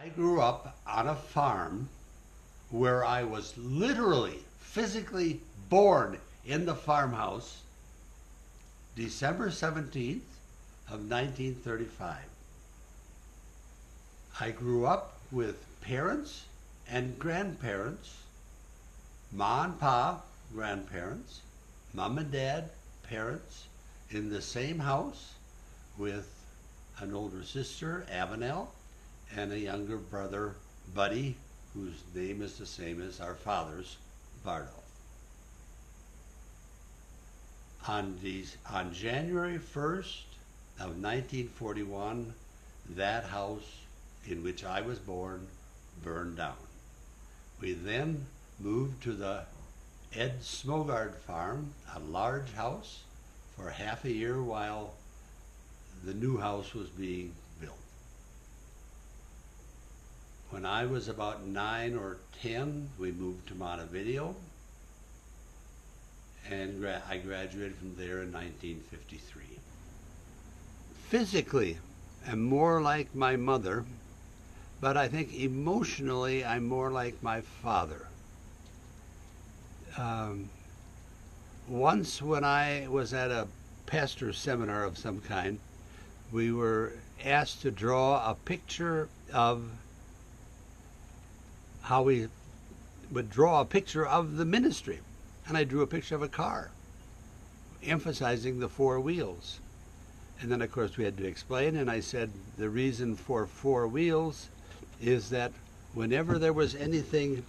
I grew up on a farm where I was literally, physically born in the farmhouse December 17th, 1935. I grew up with parents and grandparents, ma and pa, grandparents, mom and dad, parents, in the same house with an older sister, Avenel, and a younger brother, Buddy, whose name is the same as our father's, Bardo. On January 1st of 1941, that house in which I was born burned down. We then moved to the Ed Smogard farm, a large house, for half a year while the new house was being built. When I was about 9 or 10, we moved to Montevideo, and I graduated from there in 1953. Physically, I'm more like my mother, but I think emotionally I'm more like my father. Once when I was at a pastor's seminar of some kind, we were asked to draw a picture of how we would draw a picture of the ministry. And I drew a picture of a car, emphasizing the 4 wheels. And then, of course, we had to explain, and I said the reason for 4 wheels is that whenever there was anything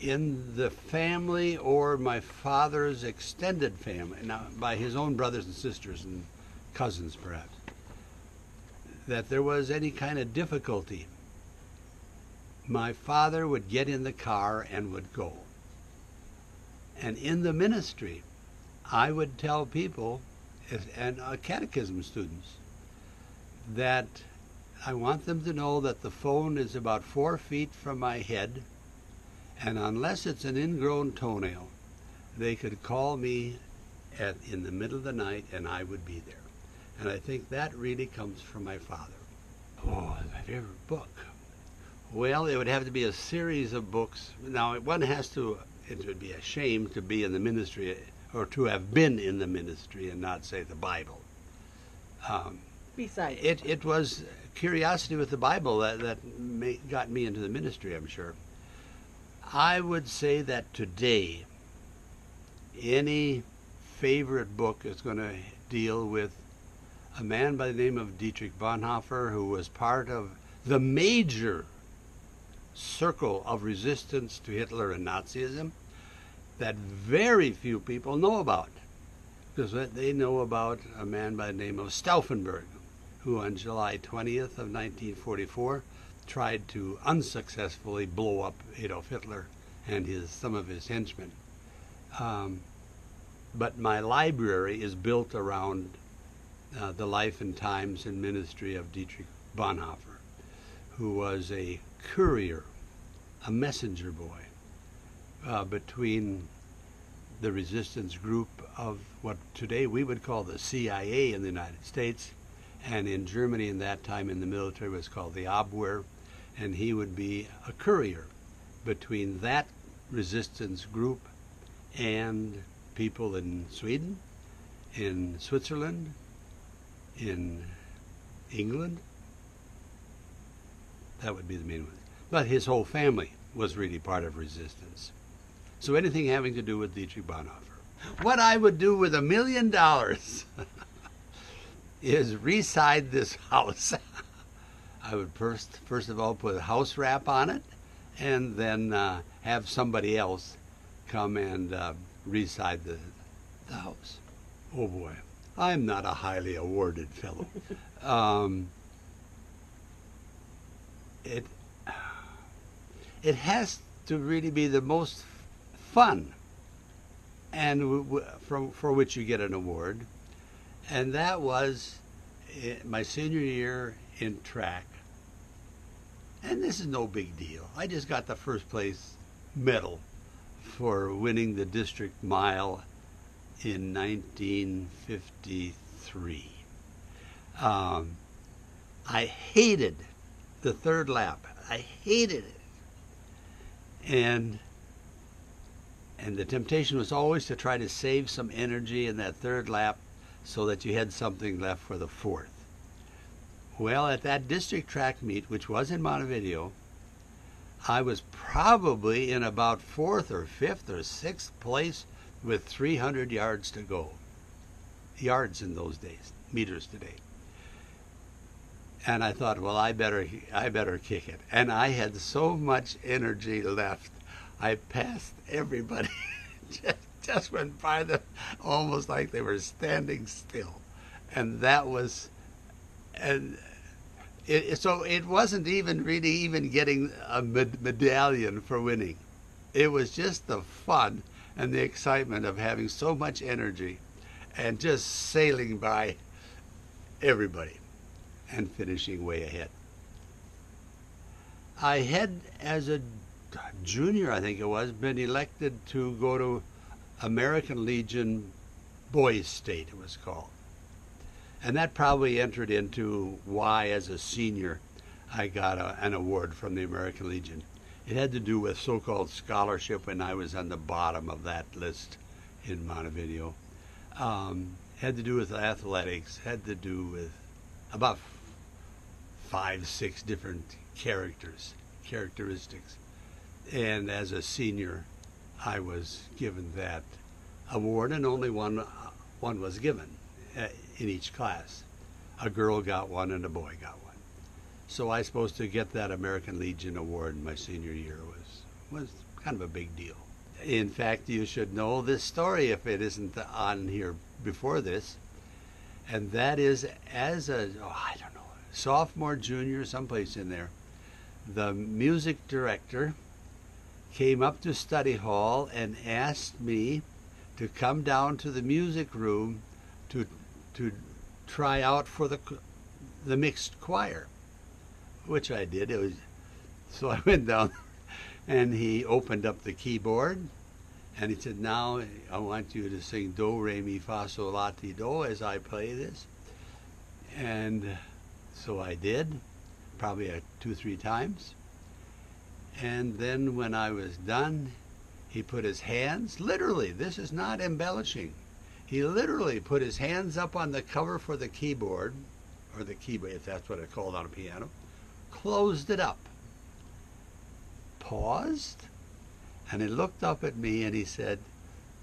in the family or my father's extended family, now by his own brothers and sisters and cousins perhaps, that there was any kind of difficulty, my father would get in the car and would go. And in the ministry, I would tell people, and catechism students, that I want them to know that the phone is about 4 feet from my head, and unless it's an ingrown toenail, they could call me in the middle of the night and I would be there. And I think that really comes from my father. Oh, my favorite book. Well, it would have to be a series of books. Now, one has to, it would be a shame to be in the ministry or to have been in the ministry and not say the Bible. Besides, it was curiosity with the Bible that got me into the ministry, I'm sure. I would say that today, any favorite book is going to deal with a man by the name of Dietrich Bonhoeffer, who was part of the major circle of resistance to Hitler and Nazism that very few people know about. Because they know about a man by the name of Stauffenberg, who on July 20th of 1944 tried to unsuccessfully blow up Adolf Hitler and some of his henchmen. But my library is built around the life and times and ministry of Dietrich Bonhoeffer, who was a courier, a messenger boy between the resistance group of what today we would call the CIA in the United States, and in Germany in that time in the military was called the Abwehr, and he would be a courier between that resistance group and people in Sweden, in Switzerland, in England. That would be the main one. But his whole family was really part of resistance. So anything having to do with Dietrich Bonhoeffer. What I would do with $1 million is reside this house. I would first of all put a house wrap on it, and then have somebody else come and reside the house. Oh boy, I'm not a highly awarded fellow. It has to really be the most fun, and for which you get an award. And that was my senior year in track. And this is no big deal. I just got the first place medal for winning the district mile in 1953. I hated the third lap. I hated it. And the temptation was always to try to save some energy in that third lap so that you had something left for the fourth. Well, at that district track meet, which was in Montevideo, I was probably in about fourth or fifth or sixth place with 300 yards to go. Yards in those days, meters today. And I thought, well, I better kick it. And I had so much energy left. I passed everybody. just went by them almost like they were standing still. And that was, and so it wasn't even really even getting a medallion for winning. It was just the fun and the excitement of having so much energy and just sailing by everybody and finishing way ahead. I had, as a junior, I think it was, been elected to go to American Legion Boys State, it was called. And that probably entered into why, as a senior, I got an award from the American Legion. It had to do with so-called scholarship when I was on the bottom of that list in Montevideo. Had to do with athletics, had to do with about 5, 6 different characteristics. And as a senior, I was given that award, and only one was given in each class. A girl got one and a boy got one. So I was supposed to get that American Legion award in my senior year was kind of a big deal. In fact, you should know this story if it isn't on here before this. And that is, as a, I don't know, sophomore, junior, someplace in there, the music director came up to study hall and asked me to come down to the music room to try out for the mixed choir, which I did. So I went down, and he opened up the keyboard, and he said, "Now I want you to sing Do, Re, Mi, Fa, Sol, La, Ti, Do as I play this." And so I did, probably 2-3 times. And then when I was done, he put his hands, literally, this is not embellishing, he literally put his hands up on the cover for the keyboard, or the keyboard, if that's what it's called on a piano, closed it up, paused, and he looked up at me and he said,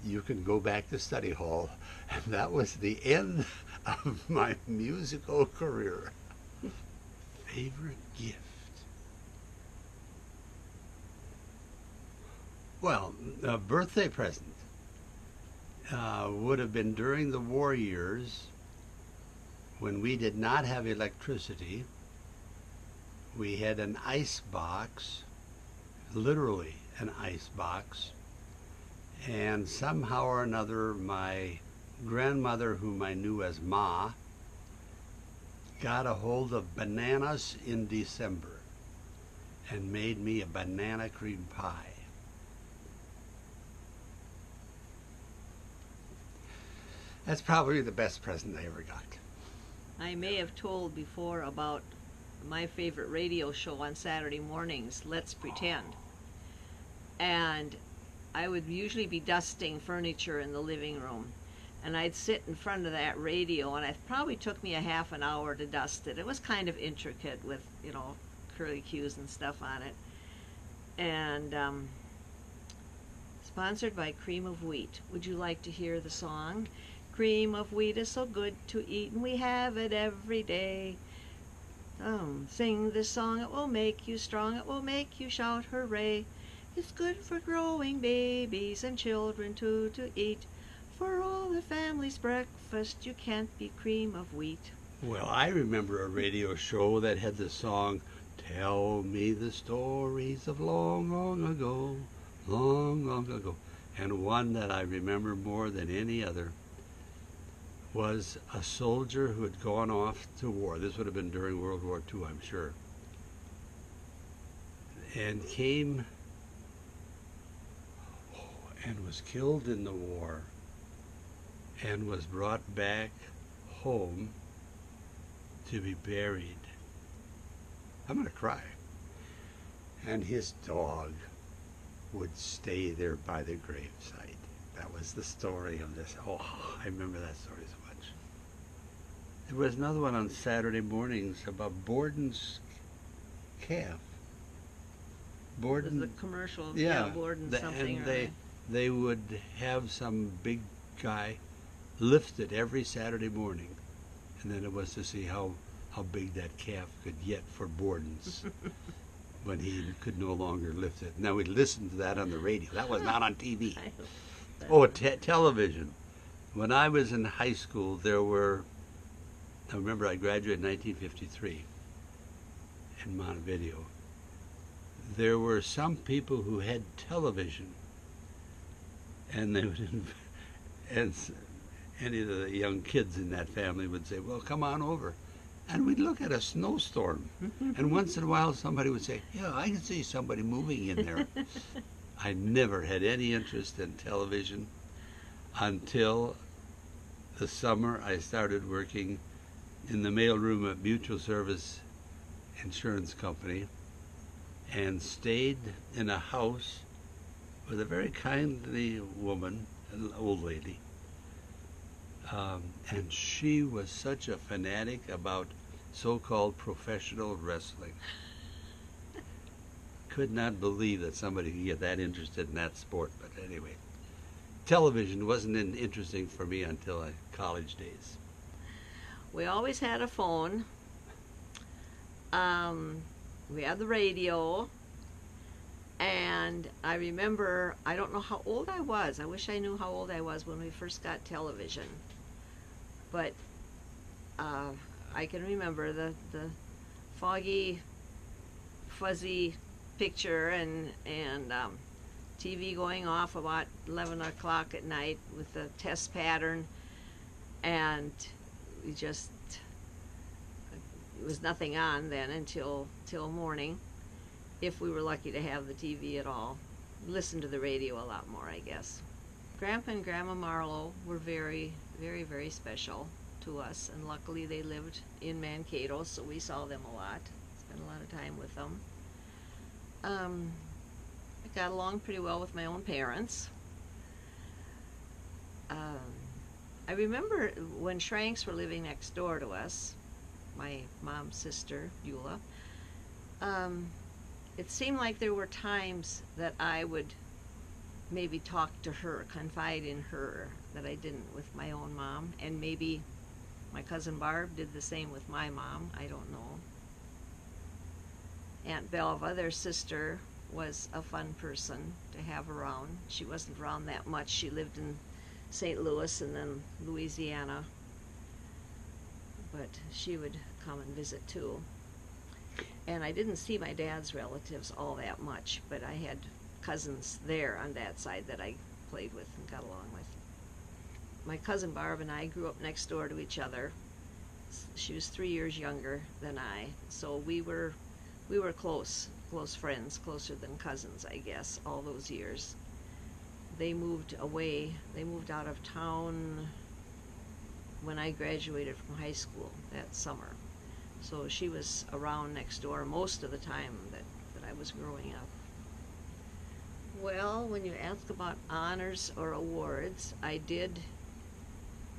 "You can go back to study hall." And that was the end of my musical career. Favorite gift? Well, a birthday present would have been during the war years when we did not have electricity. We had an ice box, literally an ice box, and somehow or another my grandmother, whom I knew as Ma, got a hold of bananas in December and made me a banana cream pie. That's probably the best present I ever got. I may have told before about my favorite radio show on Saturday mornings, Let's Pretend. And I would usually be dusting furniture in the living room. And I'd sit in front of that radio, and it probably took me a half an hour to dust it. It was kind of intricate with, curly cues and stuff on it. And sponsored by Cream of Wheat. Would you like to hear the song? Cream of wheat is so good to eat, and we have it every day. Sing this song, it will make you strong, it will make you shout hooray. It's good for growing babies and children too to eat. For all the family's breakfast, you can't beat cream of wheat. Well, I remember a radio show that had the song, "Tell me the stories of long, long ago, long, long ago." And one that I remember more than any other was a soldier who had gone off to war. This would have been during World War II, I'm sure. And came and was killed in the war and was brought back home to be buried. I'm going to cry. And his dog would stay there by the gravesite. That was the story of this. Oh, I remember that story so much. There was another one on Saturday mornings about Borden's calf. Borden, The commercial, yeah, Borden the, something. and they would have some big guy lift it every Saturday morning, and then it was to see how big that calf could get for Borden's when he could no longer lift it. Now we'd listen to that on the radio. That was not on TV. Oh, television. When I was in high school, there were, I remember I graduated in 1953 in Montevideo. There were some people who had television, and they would, and any of the young kids in that family would say, well, come on over. And we'd look at a snowstorm, and once in a while somebody would say, yeah, I can see somebody moving in there. I never had any interest in television until the summer I started working in the mailroom at Mutual Service Insurance Company and stayed in a house with a very kindly woman, an old lady. And she was such a fanatic about so-called professional wrestling. Could not believe that somebody could get that interested in that sport. But anyway, television wasn't interesting for me until college days. We always had a phone. We had the radio. And I remember, I don't know how old I was. I wish I knew how old I was when we first got television. But I can remember the foggy, fuzzy picture and TV going off about 11 o'clock at night with the test pattern. And we just, it was nothing on then until morning, if we were lucky to have the TV at all. Listened to the radio a lot more, I guess. Grandpa and Grandma Marlowe were very, very, very special to us, and luckily they lived in Mankato, so we saw them a lot. Spent a lot of time with them. I got along pretty well with my own parents. I remember when Shranks were living next door to us, my mom's sister, Beulah, it seemed like there were times that I would maybe talk to her, confide in her, that I didn't with my own mom. And maybe my cousin Barb did the same with my mom. I don't know. Aunt Belva, their sister, was a fun person to have around. She wasn't around that much. She lived in St. Louis and then Louisiana. But she would come and visit too. And I didn't see my dad's relatives all that much, but I had cousins there on that side that I played with and got along with. My cousin Barb and I grew up next door to each other. She was 3 years younger than I, so we were close friends, closer than cousins, I guess, all those years. They moved away. They moved out of town when I graduated from high school that summer. So she was around next door most of the time that I was growing up. Well, when you ask about honors or awards, I did,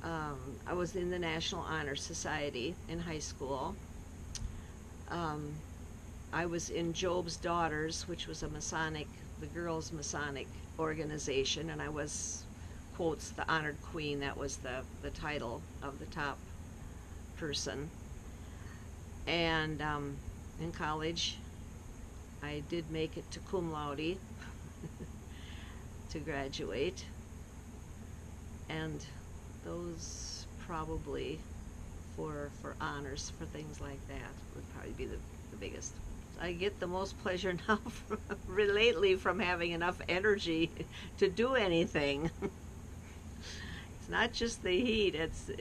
I was in the National Honor Society in high school. I was in Job's Daughters, which was a Masonic, the girls' Masonic organization, and I was, quotes, the honored queen. That was the title of the top person. And in college, I did make it to cum laude to graduate. And those probably for honors, for things like that, would probably be the biggest. I get the most pleasure now lately from having enough energy to do anything. It's not just the heat, it's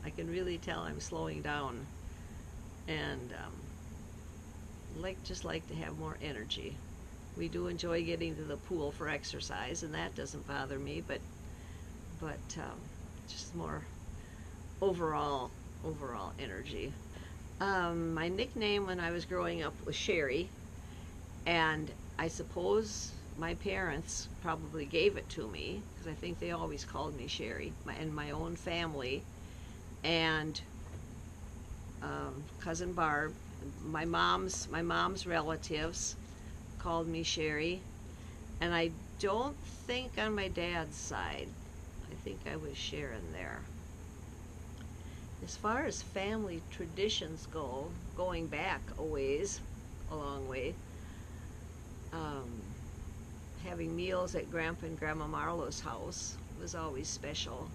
I can really tell I'm slowing down. And just like to have more energy. We do enjoy getting to the pool for exercise, and that doesn't bother me, but just more overall energy. My nickname when I was growing up was Sherry, and I suppose my parents probably gave it to me because I think they always called me Sherry, and my own family, and cousin Barb, my mom's relatives called me Sherry, and I don't think on my dad's side. I think I was Sharon there. As far as family traditions go, going back a long way, having meals at Grandpa and Grandma Marlo's house was always special.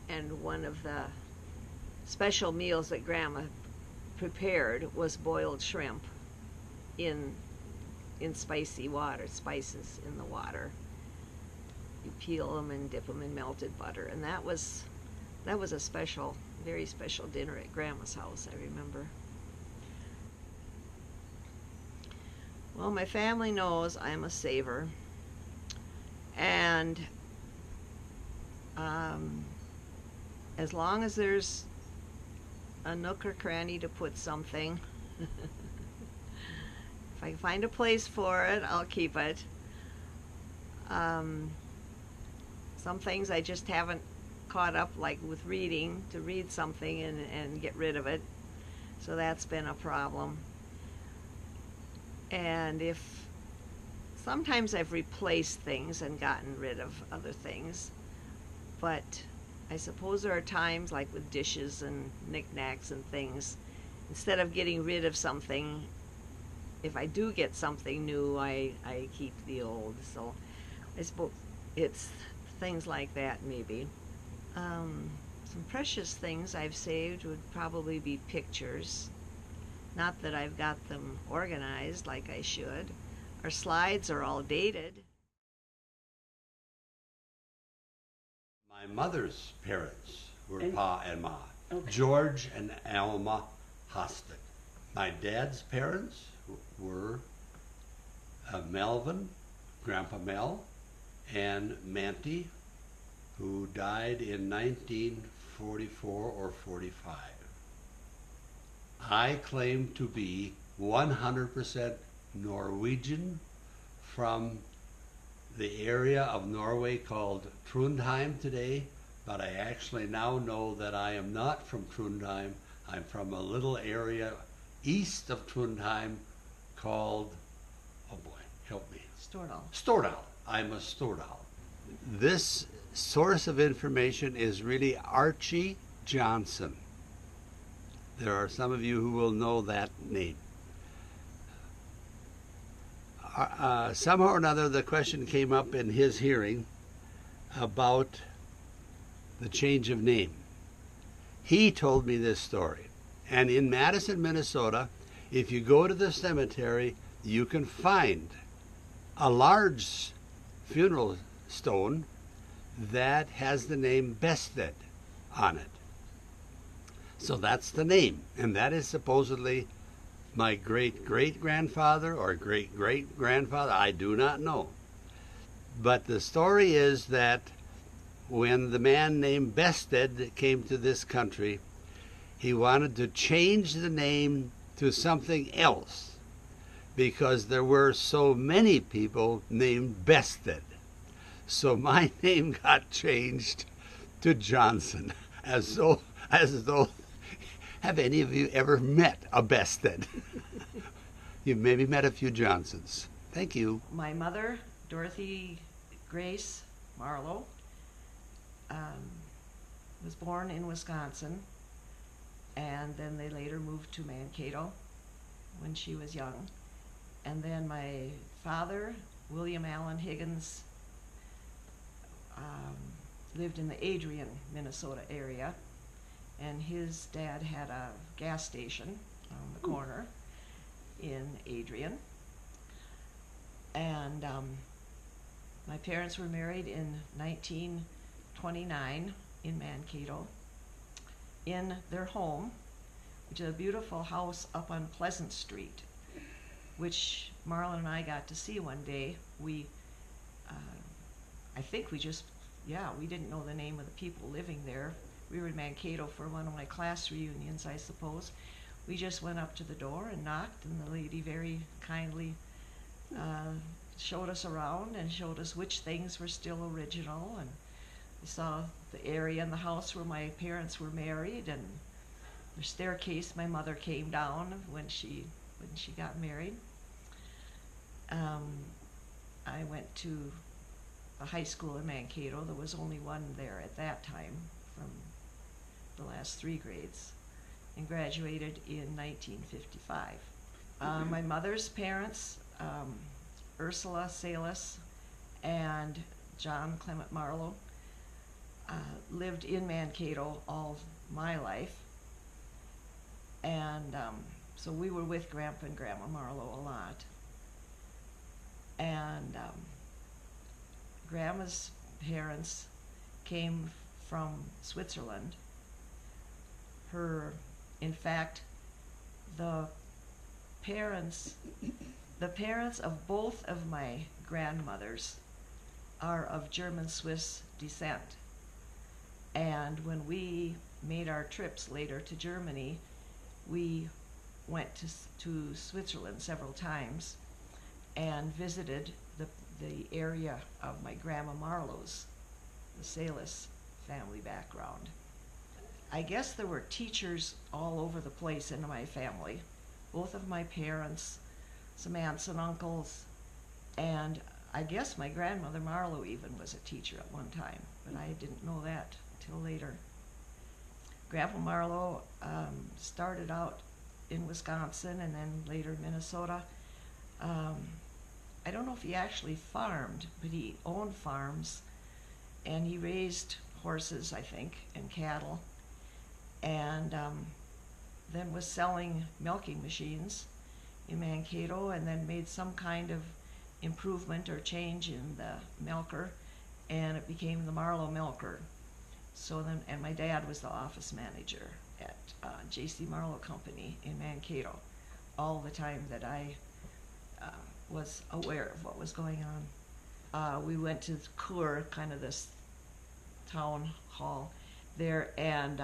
And one of the special meals that Grandma prepared was boiled shrimp in spicy water, spices in the water. You peel them and dip them in melted butter, and that was a special, very special dinner at Grandma's house, I remember. Well, my family knows I'm a saver, and as long as there's a nook or cranny to put something, if I can find a place for it, I'll keep it. Some things I just haven't caught up, like with reading, to read something and get rid of it. So that's been a problem. And sometimes I've replaced things and gotten rid of other things, but I suppose there are times, like with dishes and knickknacks and things, instead of getting rid of something, if I do get something new, I keep the old. So I suppose it's things like that, maybe. Some precious things I've saved would probably be pictures. Not that I've got them organized like I should. Our slides are all dated. My mother's parents were Pa and Ma, okay. George and Alma Hostick. My dad's parents were Melvin, Grandpa Mel, and Manty, who died in 1944 or 45. I claim to be 100% Norwegian from the area of Norway called Trondheim today, but I actually now know that I am not from Trondheim. I'm from a little area east of Trondheim called, oh boy, help me. Stordal. I'm a Stordal. This source of information is really Archie Johnson. There are some of you who will know that name. Somehow or another, the question came up in his hearing about the change of name. He told me this story. And in Madison, Minnesota, if you go to the cemetery, you can find a large funeral stone that has the name Bested on it. So that's the name, and that is supposedly my great-great-grandfather or great-great-grandfather. I do not know. But the story is that when the man named Bested came to this country, he wanted to change the name to something else because there were so many people named Bested. So my name got changed to Johnson, as though have any of you ever met a Bested? You've maybe met a few Johnsons. Thank you. My mother, Dorothy Grace Marlowe, was born in Wisconsin, and then they later moved to Mankato when she was young. And then my father, William Allen Higgins, lived in the Adrian, Minnesota area, and his dad had a gas station on the corner in Adrian. And my parents were married in 1929 in Mankato, in their home, which is a beautiful house up on Pleasant Street, which Marlon and I got to see one day. I think we didn't know the name of the people living there. We were in Mankato for one of my class reunions, I suppose. we just went up to the door and knocked, and the lady very kindly showed us around and showed us which things were still original, and we saw the area in the house where my parents were married, and the staircase my mother came down when she got married. I went to a high school in Mankato. There was only one there at that time from the last 3 grades, and graduated in 1955. My mother's parents, Ursula Salis and John Clement Marlowe, lived in Mankato all my life, and so we were with Grandpa and Grandma Marlowe a lot. And Grandma's parents came from Switzerland. In fact, the parents of both of my grandmothers are of German-Swiss descent. And when we made our trips later to Germany, we went to Switzerland several times and visited the area of my Grandma Marlowe's, the Salis family background. I guess there were teachers all over the place in my family. Both of my parents, some aunts and uncles, and I guess my grandmother Marlowe even was a teacher at one time, but I didn't know that till later. Grandpa Marlowe started out in Wisconsin and then later Minnesota. I don't know if he actually farmed, but he owned farms, and he raised horses, I think, and cattle, and then was selling milking machines in Mankato, and then made some kind of improvement or change in the milker, and it became the Marlowe Milker. So then, and my dad was the office manager at J.C. Marlowe Company in Mankato all the time that I was aware of what was going on. We went to Kur, kind of this town hall there, and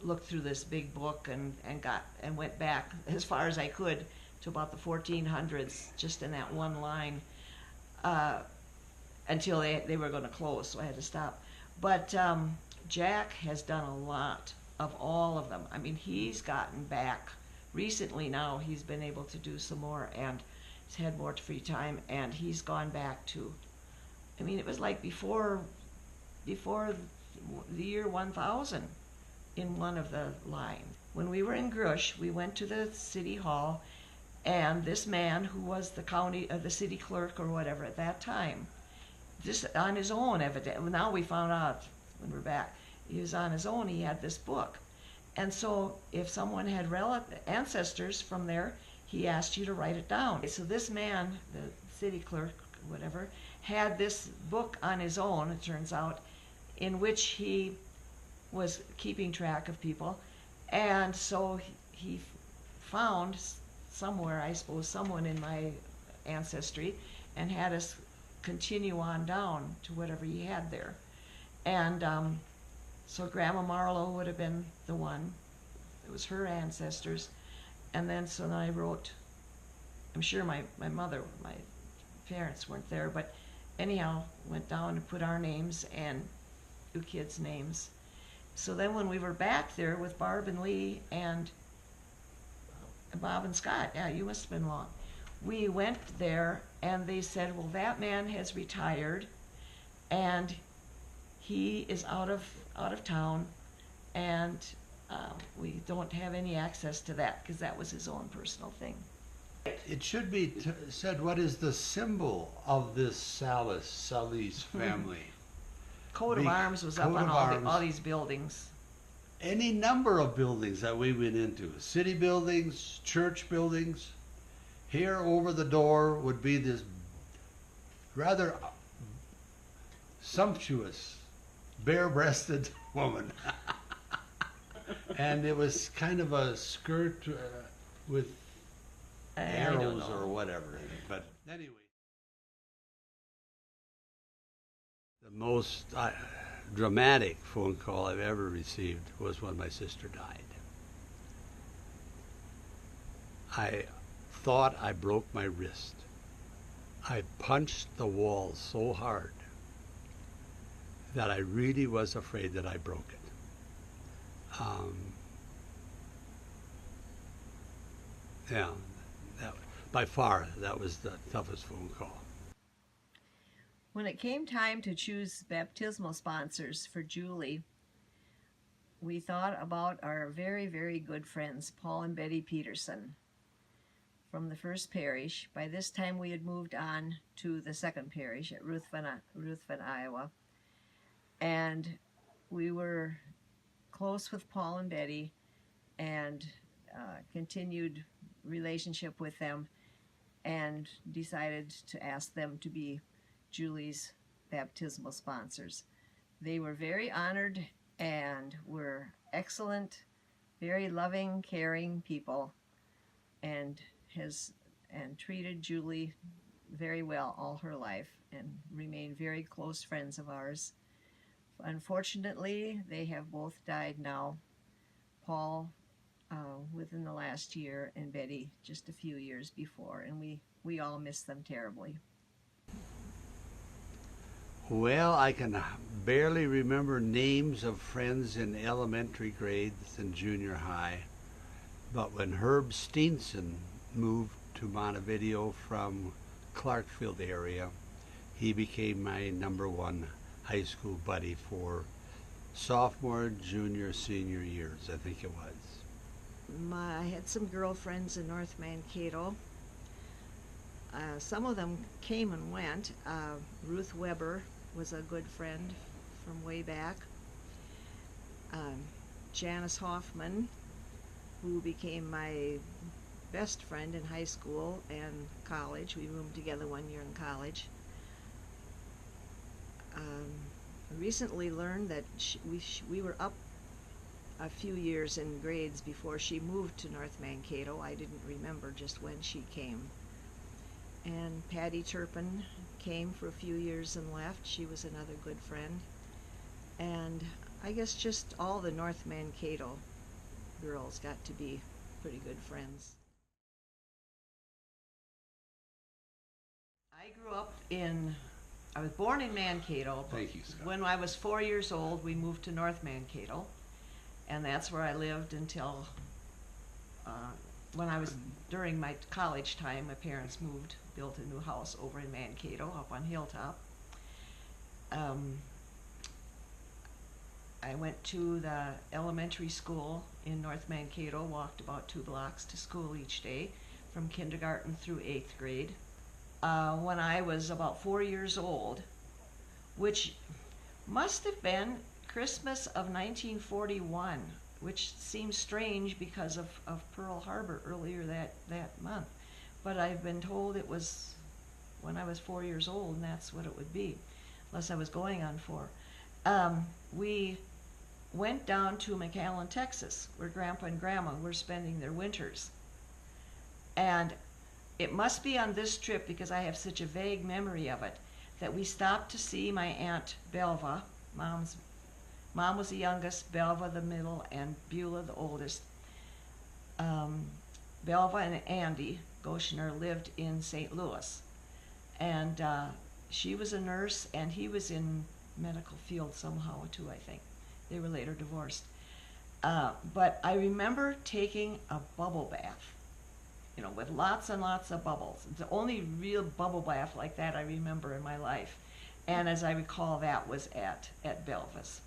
looked through this big book and went back as far as I could to about the 1400s, just in that one line, until they were going to close, so I had to stop. But Jack has done a lot of all of them. I mean, he's gotten back. Recently now, he's been able to do some more, and he's had more free time, and he's gone back to, I mean, it was like before the year 1000 in one of the lines. When we were in Grush, we went to the city hall, and this man who was the city clerk or whatever at that time, just on his own, evidently. Now we found out when we're back, he was on his own. He had this book, and so if someone had ancestors from there, he asked you to write it down. So this man, the city clerk, whatever, had this book on his own, it turns out, in which he was keeping track of people, and so he found somewhere, I suppose, someone in my ancestry, and had us continue on down to whatever he had there. And so Grandma Marlowe would have been the one. It was her ancestors. And then so then I wrote, I'm sure my mother, my parents weren't there, but anyhow, went down and put our names and 2 kids' names. So then when we were back there with Barb and Lee and Bob and Scott, yeah, you must have been along. We went there, and they said, well, that man has retired, and he is out of town, and we don't have any access to that, because that was his own personal thing. It should be said, what is the symbol of this Salis family? Coat of arms was up on all these buildings. Any number of buildings that we went into, city buildings, church buildings. Here over the door would be this rather sumptuous, bare-breasted woman. And it was kind of a skirt with arrows or whatever. But anyway. The most dramatic phone call I've ever received was when my sister died. I thought I broke my wrist. I punched the wall so hard that I really was afraid that I broke it. Yeah, that, by far, that was the toughest phone call. When it came time to choose baptismal sponsors for Julie, we thought about our very, very good friends, Paul and Betty Peterson from the first parish. By this time, we had moved on to the second parish at Ruthven, Iowa. And we were close with Paul and Betty and continued relationship with them and decided to ask them to be Julie's baptismal sponsors. They were very honored and were excellent, very loving, caring people, and treated Julie very well all her life and remained very close friends of ours. Unfortunately, they have both died now. Paul within the last year, and Betty just a few years before, and we all miss them terribly. Well, I can barely remember names of friends in elementary grades and junior high, but when Herb Steenson moved to Montevideo from Clarkfield area, he became my number one high school buddy for sophomore, junior, senior years, I think it was. I had some girlfriends in North Mankato. Some of them came and went. Ruth Weber was a good friend from way back. Janice Hoffman, who became my best friend in high school and college. We roomed together 1 year in college. I recently learned that we were up a few years in grades before she moved to North Mankato. I didn't remember just when she came. And Patty Turpin came for a few years and left. She was another good friend. And I guess just all the North Mankato girls got to be pretty good friends. I was born in Mankato. Thank you, Scott. When I was 4 years old, we moved to North Mankato, and that's where I lived until during my college time. My parents built a new house over in Mankato, up on Hilltop. I went to the elementary school in North Mankato, walked about 2 blocks to school each day, from kindergarten through 8th grade. When I was about 4 years old, which must have been Christmas of 1941, which seems strange because of Pearl Harbor earlier that month. But I've been told it was when I was 4 years old, and that's what it would be, unless I was going on 4. We went down to McAllen, Texas, where Grandpa and Grandma were spending their winters. And it must be on this trip, because I have such a vague memory of it, that we stopped to see my Aunt Belva. Mom was the youngest, Belva the middle, and Beulah the oldest. Belva and Andy Goshner lived in St. Louis. And she was a nurse, and he was in medical field somehow too, I think. They were later divorced. But I remember taking a bubble bath, with lots and lots of bubbles. It's the only real bubble bath like that I remember in my life. And as I recall, that was at Belva's.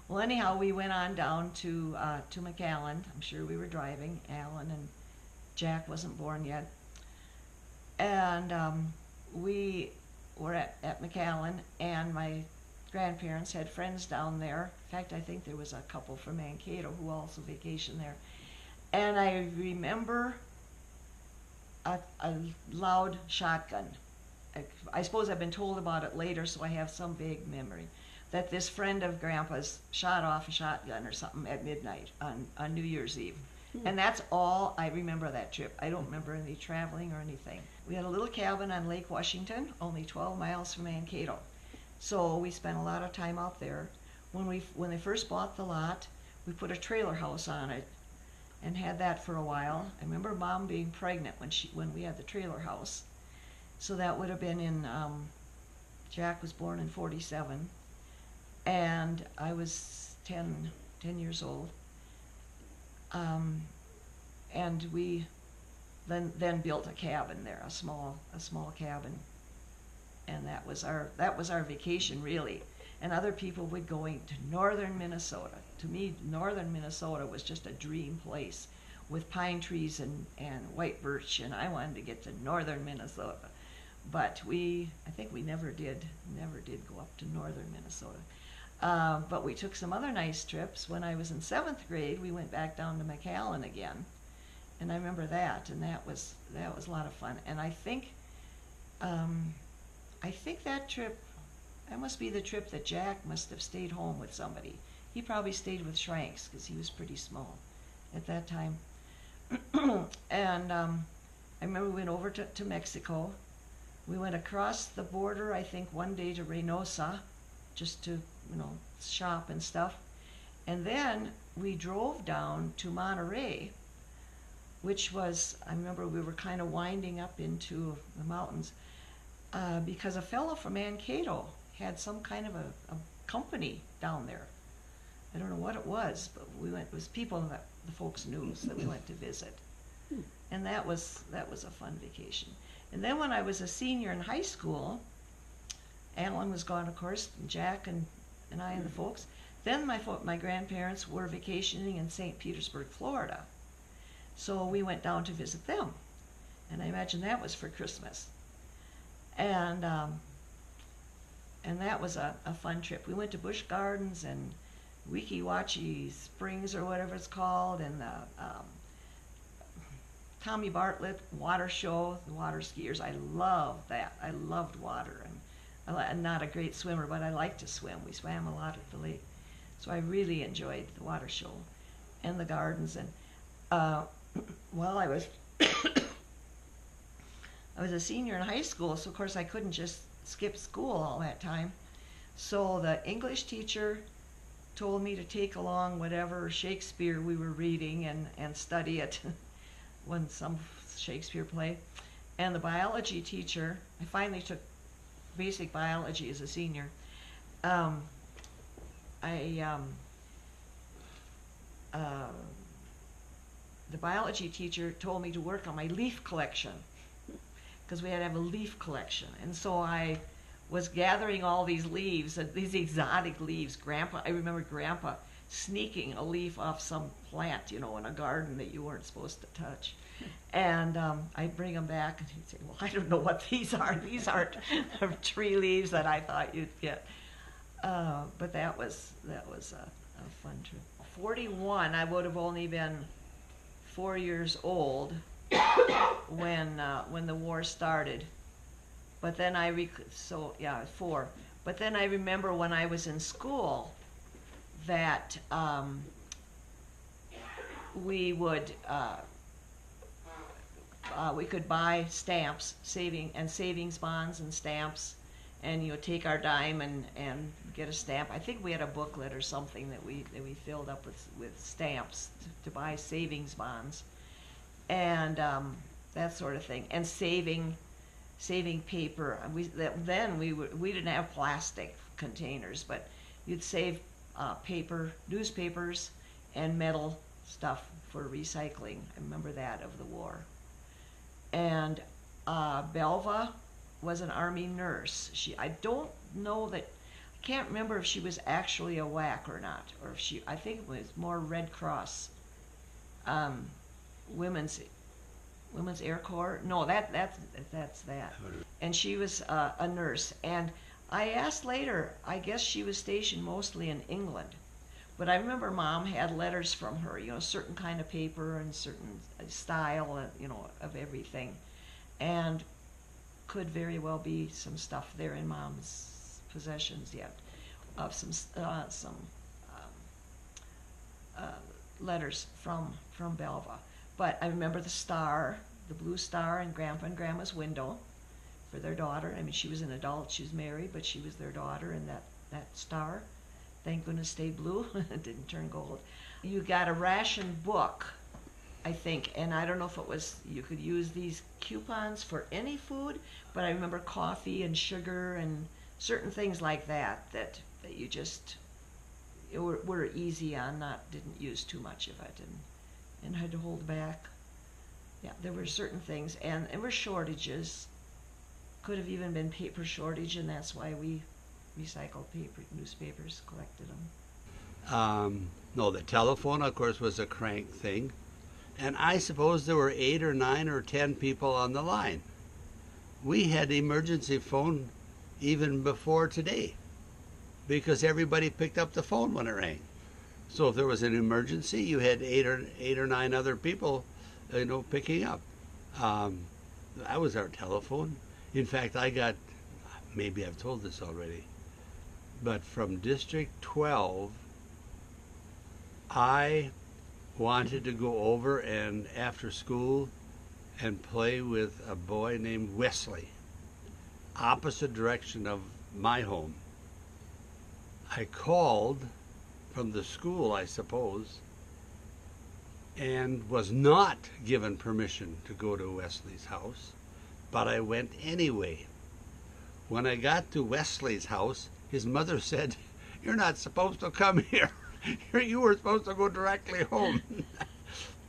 Well, anyhow, we went on down to McAllen. I'm sure we were driving. Alan and Jack wasn't born yet. And we were at McAllen, and my grandparents had friends down there. In fact, I think there was a couple from Mankato who also vacationed there. And I remember a loud shotgun. I suppose I've been told about it later, so I have some vague memory that this friend of Grandpa's shot off a shotgun or something at midnight on New Year's Eve. And that's all I remember that trip. I don't remember any traveling or anything. We had a little cabin on Lake Washington, only 12 miles from Mankato. So we spent a lot of time out there. When they first bought the lot, we put a trailer house on it. and had that for a while. I remember Mom being pregnant when we had the trailer house. So that would have been in, Jack was born in 47, and I was 10 years old. And we then built a cabin there, a small cabin, and that was our vacation, really. And other people would go to northern Minnesota. To me, northern Minnesota was just a dream place with pine trees and white birch, and I wanted to get to northern Minnesota. But I think we never did go up to northern Minnesota. But we took some other nice trips. When I was in 7th grade, we went back down to McAllen again, and I remember that, and that was a lot of fun. And I think that trip, that must be the trip that Jack must have stayed home with somebody. He probably stayed with Shranks because he was pretty small at that time. And I remember we went over to Mexico. We went across the border, I think, one day to Reynosa, just to, shop and stuff. And then we drove down to Monterey, which was, I remember we were kind of winding up into the mountains, because a fellow from Mankato had some kind of a company down there. I don't know what it was, but we went, it was people that the folks knew, so that we went to visit. And that was a fun vacation. And then when I was a senior in high school, Alan was gone, of course, and Jack and I and the folks. Then my grandparents were vacationing in St. Petersburg, Florida. So we went down to visit them. And I imagine that was for Christmas. And that was a fun trip. We went to Busch Gardens and Weeki Wachee Springs, or whatever it's called, and the Tommy Bartlett water show, the water skiers. I loved that. I loved water, and I'm not a great swimmer, but I like to swim. We swam a lot at the lake, so I really enjoyed the water show and the gardens. And well, I was I was a senior in high school, so of course I couldn't just skip school all that time. So the English teacher told me to take along whatever Shakespeare we were reading and study it when some Shakespeare play. And the biology teacher, I finally took basic biology as a senior. The biology teacher told me to work on my leaf collection, because we had to have a leaf collection. And so I was gathering all these leaves, these exotic leaves. I remember Grandpa sneaking a leaf off some plant, in a garden that you weren't supposed to touch. And I'd bring them back, and he'd say, well, I don't know what these are. These aren't tree leaves that I thought you'd get. But that was a fun trip. 41, I would have only been 4 years old when the war started. But then 4. But then I remember when I was in school that we could buy stamps, savings bonds and stamps, and take our dime and get a stamp. I think we had a booklet or something that we filled up with stamps to buy savings bonds, and that sort of thing, and saving paper. We didn't have plastic containers, but you'd save paper, newspapers, and metal stuff for recycling. I remember that of the war. And Belva was an Army nurse. I don't know that, I can't remember if she was actually a WAC or not, or if I think it was more Red Cross, Women's Air Corps. No, that's that. And she was a nurse. And I asked later, I guess she was stationed mostly in England. But I remember Mom had letters from her, a certain kind of paper and certain style, of everything. And could very well be some stuff there in Mom's possessions yet, of some letters from Belva. But I remember the blue star in Grandpa and Grandma's window for their daughter. I mean, she was an adult, she was married, but she was their daughter, and that star, thank goodness, stayed blue. It didn't turn gold. You got a ration book I think, and I don't know if it was, you could use these coupons for any food, but I remember coffee and sugar and certain things like that that you just were easy on, didn't use too much of it, and had to hold back. Yeah, there were certain things, and there were shortages. Could have even been paper shortage, and that's why we recycled paper, newspapers, collected them. No, the telephone, of course, was a crank thing. And I suppose there were 8 or 9 or 10 people on the line. We had emergency phone even before today because everybody picked up the phone when it rang. So if there was an emergency, you had eight or nine other people, picking up. That was our telephone. In fact, maybe I've told this already, but from District 12, I wanted to go over and after school and play with a boy named Wesley, opposite direction of my home. I called from the school, I suppose, and was not given permission to go to Wesley's house, but I went anyway. When I got to Wesley's house, his mother said, "You're not supposed to come here. You were supposed to go directly home."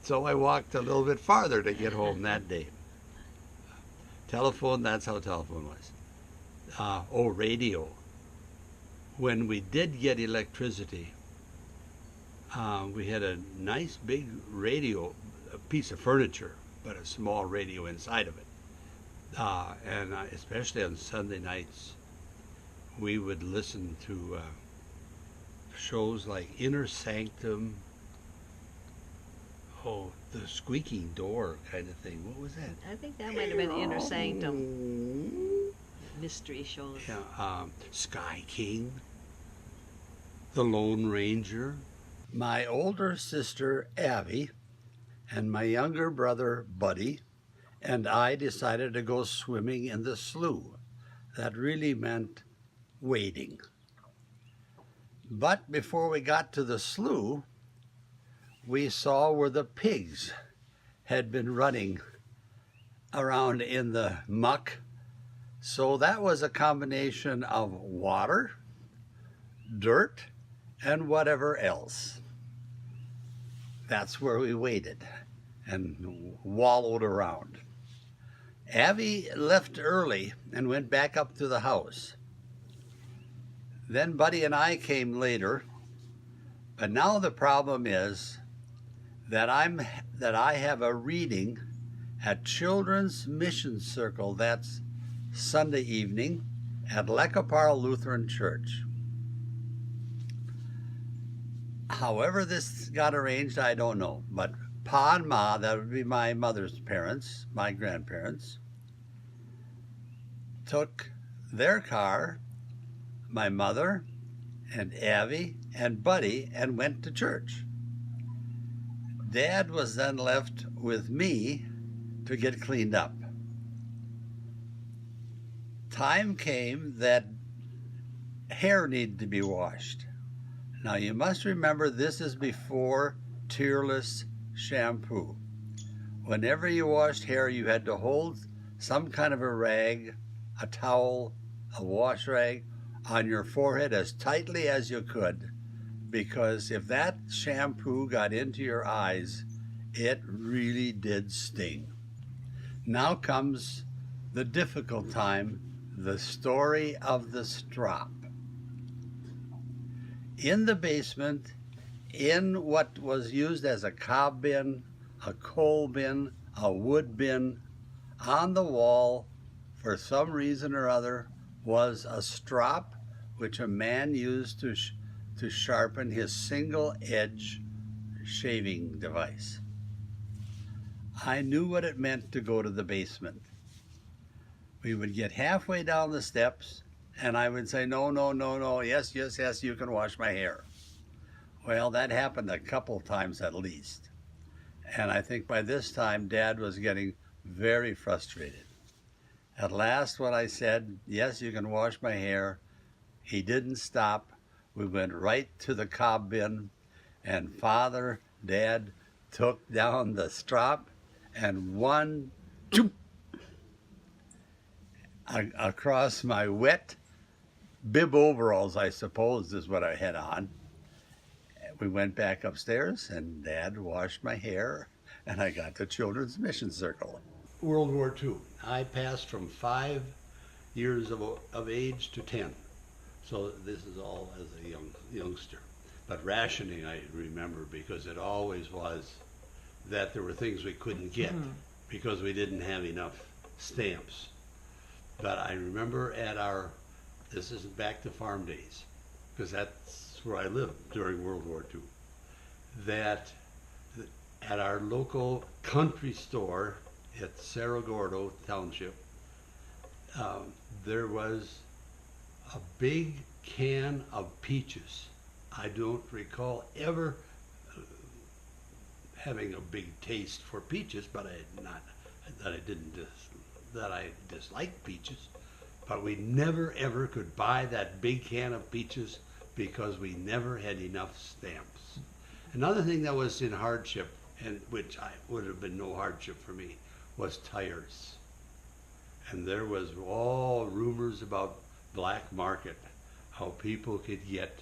So I walked a little bit farther to get home that day. Telephone, that's how telephone was. Radio. When we did get electricity, we had a nice big radio, a piece of furniture, but a small radio inside of it. And especially on Sunday nights, we would listen to shows like Inner Sanctum, the squeaking door kind of thing. What was that? I think that might have been Inner Sanctum. Mystery shows. Yeah, Sky King, The Lone Ranger. My older sister, Abby, and my younger brother, Buddy, and I decided to go swimming in the slough. That really meant wading. But before we got to the slough, we saw where the pigs had been running around in the muck. So that was a combination of water, dirt, and whatever else. That's where we waded and wallowed around. Abby left early and went back up to the house. Then Buddy and I came later, but now the problem is that I have a reading at Children's Mission Circle. That's Sunday evening at Lekapar Lutheran Church. However this got arranged, I don't know. But Pa and Ma, that would be my mother's parents, my grandparents, took their car, my mother and Abby and Buddy, and went to church. Dad was then left with me to get cleaned up. Time came that hair needed to be washed. Now you must remember this is before tearless shampoo. Whenever you washed hair, you had to hold some kind of a rag, a towel, a wash rag on your forehead as tightly as you could, because if that shampoo got into your eyes, it really did sting. Now comes the difficult time, the story of the strop. In the basement, in what was used as a cob bin, a coal bin, a wood bin, on the wall, for some reason or other, was a strop which a man used to sharpen his single-edge shaving device. I knew what it meant to go to the basement. We would get halfway down the steps, and I would say, no, no, no, no, yes, yes, yes, you can wash my hair. Well, that happened a couple times at least. And I think by this time, Dad was getting very frustrated. At last, when I said, yes, you can wash my hair, he didn't stop. We went right to the cob bin, and Father, Dad, took down the strop and one choop, across my wet bib overalls, I suppose is what I had on. We went back upstairs and Dad washed my hair and I got to Children's Mission Circle. World War II. I passed from 5 years of age to 10. So this is all as a youngster. But rationing I remember because it always was that there were things we couldn't get because we didn't have enough stamps. But I remember this isn't back to farm days, because that's where I lived during World War II, that at our local country store at Cerro Gordo Township, there was a big can of peaches. I don't recall ever having a big taste for peaches, but I disliked peaches. But we never ever could buy that big can of peaches because we never had enough stamps. Another thing that was in hardship, and which would have been no hardship for me, was tires. And there was all rumors about black market, how people could get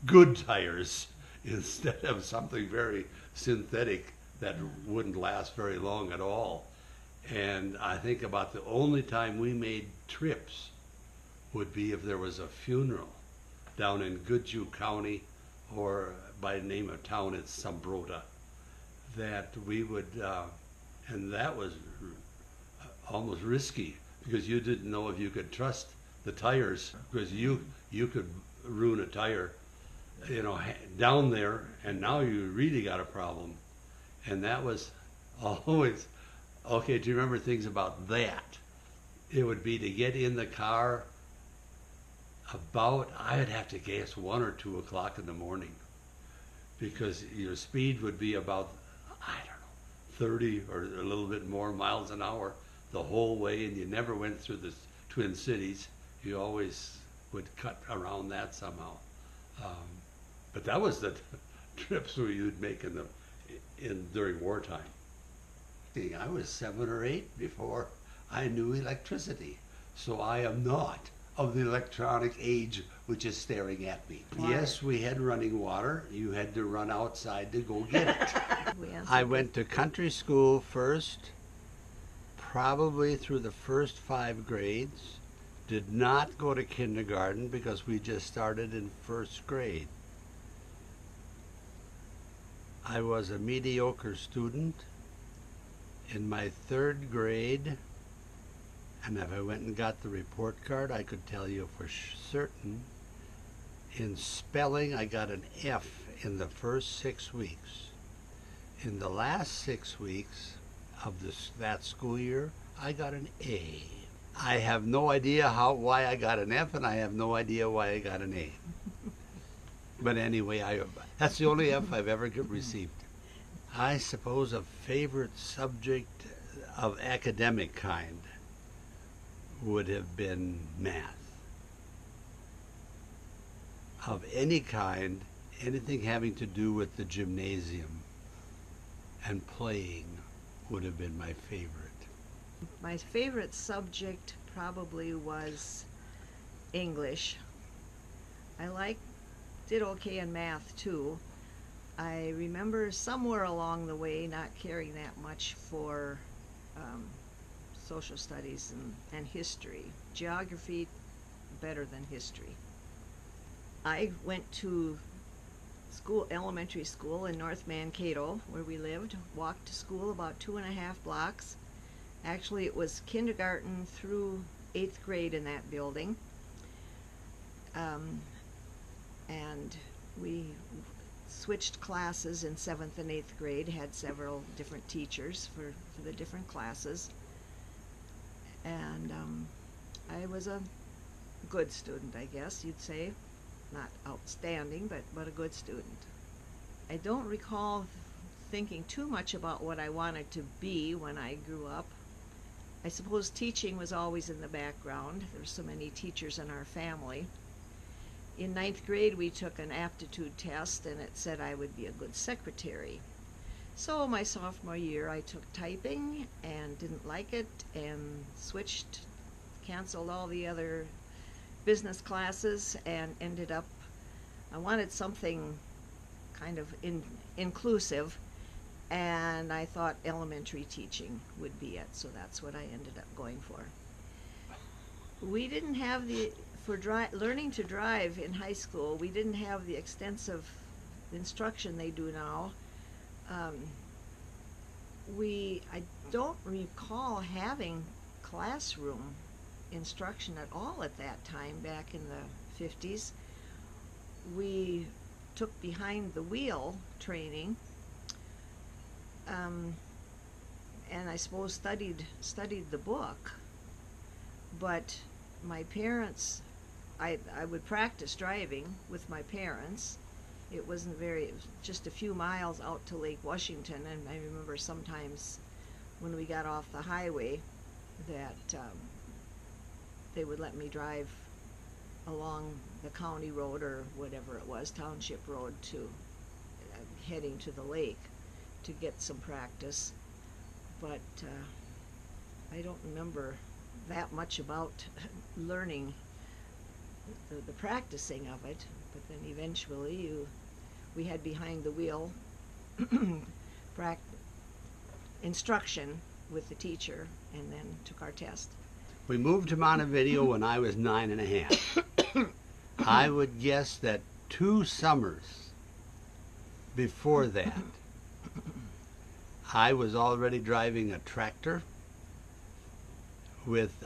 good tires instead of something very synthetic that wouldn't last very long at all. And I think about the only time we made trips would be if there was a funeral down in Goodhue County, or by the name of town it's Sombrota, that we would, and that was almost risky because you didn't know if you could trust the tires, because you could ruin a tire, down there, and now you really got a problem. And that was always, okay, do you remember things about that? It would be to get in the car about, I'd have to guess, 1 or 2 o'clock in the morning, because your speed would be about, I don't know, 30 or a little bit more miles an hour the whole way, and you never went through the Twin Cities. You always would cut around that somehow. But that was the trips we would make during wartime. I was 7 or 8 before I knew electricity, so I am not of the electronic age which is staring at me. Why? Yes, we had running water. You had to run outside to go get it. I went to country school first, probably through the first 5 grades. Did not go to kindergarten because we just started in 1st grade. I was a mediocre student. In my 3rd grade, and if I went and got the report card, I could tell you for certain, in spelling I got an F in the first 6 weeks. In the last 6 weeks of that school year, I got an A. I have no idea why I got an F, and I have no idea why I got an A. But anyway, that's the only F I've ever received. I suppose a favorite subject of academic kind would have been math. Of any kind, anything having to do with the gymnasium and playing would have been my favorite. My favorite subject probably was English. I did okay in math too. I remember somewhere along the way not caring that much for social studies and history. Geography, better than history. I went to elementary school in North Mankato, where we lived, walked to school about 2.5 blocks. Actually, it was kindergarten through 8th grade in that building. And we switched classes in 7th and 8th grade, had several different teachers for the different classes. And I was a good student, I guess you'd say. Not outstanding, but a good student. I don't recall thinking too much about what I wanted to be when I grew up. I suppose teaching was always in the background. There were so many teachers in our family. In 9th grade, we took an aptitude test, and it said I would be a good secretary. So my sophomore year, I took typing and didn't like it and switched, canceled all the other business classes and ended up, I wanted something kind of inclusive, and I thought elementary teaching would be it, so that's what I ended up going for. We didn't have learning to drive in high school, we didn't have the extensive instruction they do now. I don't recall having classroom instruction at all at that time back in the 50s. We took behind the wheel training, and I suppose studied the book, but my parents, I would practice driving with my parents. It was just a few miles out to Lake Washington, and I remember sometimes when we got off the highway that they would let me drive along the county road or whatever it was, township road, to heading to the lake to get some practice. But I don't remember that much about learning the practicing of it. But then eventually we had behind the wheel instruction with the teacher, and then took our test. We moved to Montevideo when I was 9.5. I would guess that 2 summers before that, I was already driving a tractor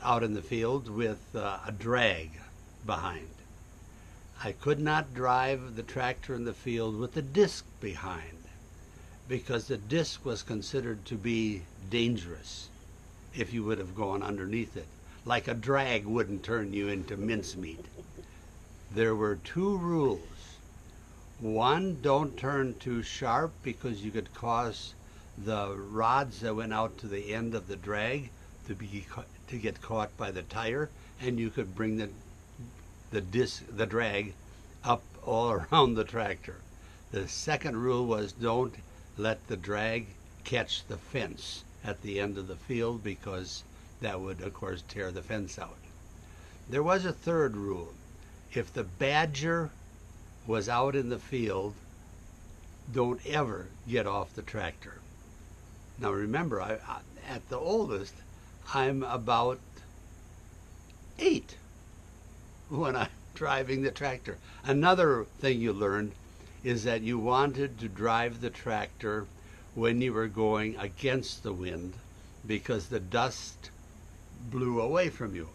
out in the field with a drag behind. I could not drive the tractor in the field with the disc behind, because the disc was considered to be dangerous if you would have gone underneath it. Like a drag wouldn't turn you into mincemeat. There were 2 rules. One, don't turn too sharp, because you could cause the rods that went out to the end of the drag to get caught by the tire, and you could bring the drag up all around the tractor. The second rule was don't let the drag catch the fence at the end of the field, because that would, of course, tear the fence out. There was a third rule. If the badger was out in the field, don't ever get off the tractor. Now remember, at the oldest, I'm about 8 when I'm driving the tractor. Another thing you learned is that you wanted to drive the tractor when you were going against the wind, because the dust blew away from you.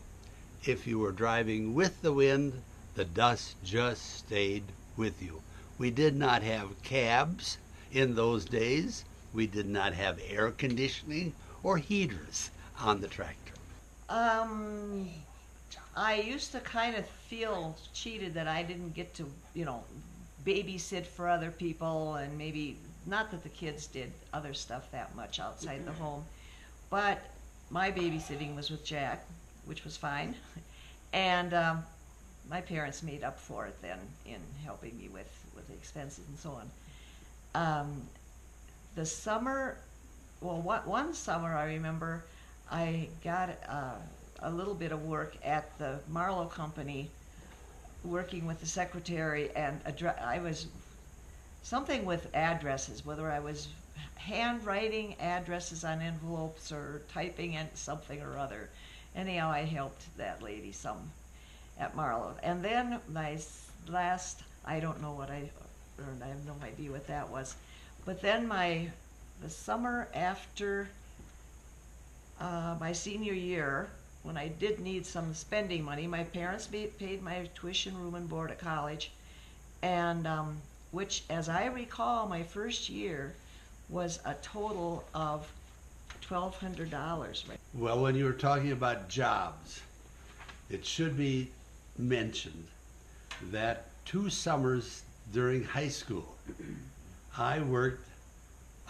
If you were driving with the wind, the dust just stayed with you. We did not have cabs in those days. We did not have air conditioning or heaters on the tractor. I used to kind of feel cheated that I didn't get to, babysit for other people, and maybe, not that the kids did other stuff that much outside the home, but my babysitting was with Jack, which was fine, and my parents made up for it then in helping me with the expenses and so on. The summer, one summer I remember I got a little bit of work at the Marlowe Company, working with the secretary, and I was something with addresses, whether I was handwriting addresses on envelopes or typing and something or other. Anyhow, I helped that lady some at Marlowe. And then my last, I don't know what I earned, I have no idea what that was. But then the summer after my senior year, when I did need some spending money, my parents paid my tuition, room, and board at college, and which, as I recall, my first year was a total of $1,200. Well, when you were talking about jobs, it should be mentioned that 2 summers during high school, I worked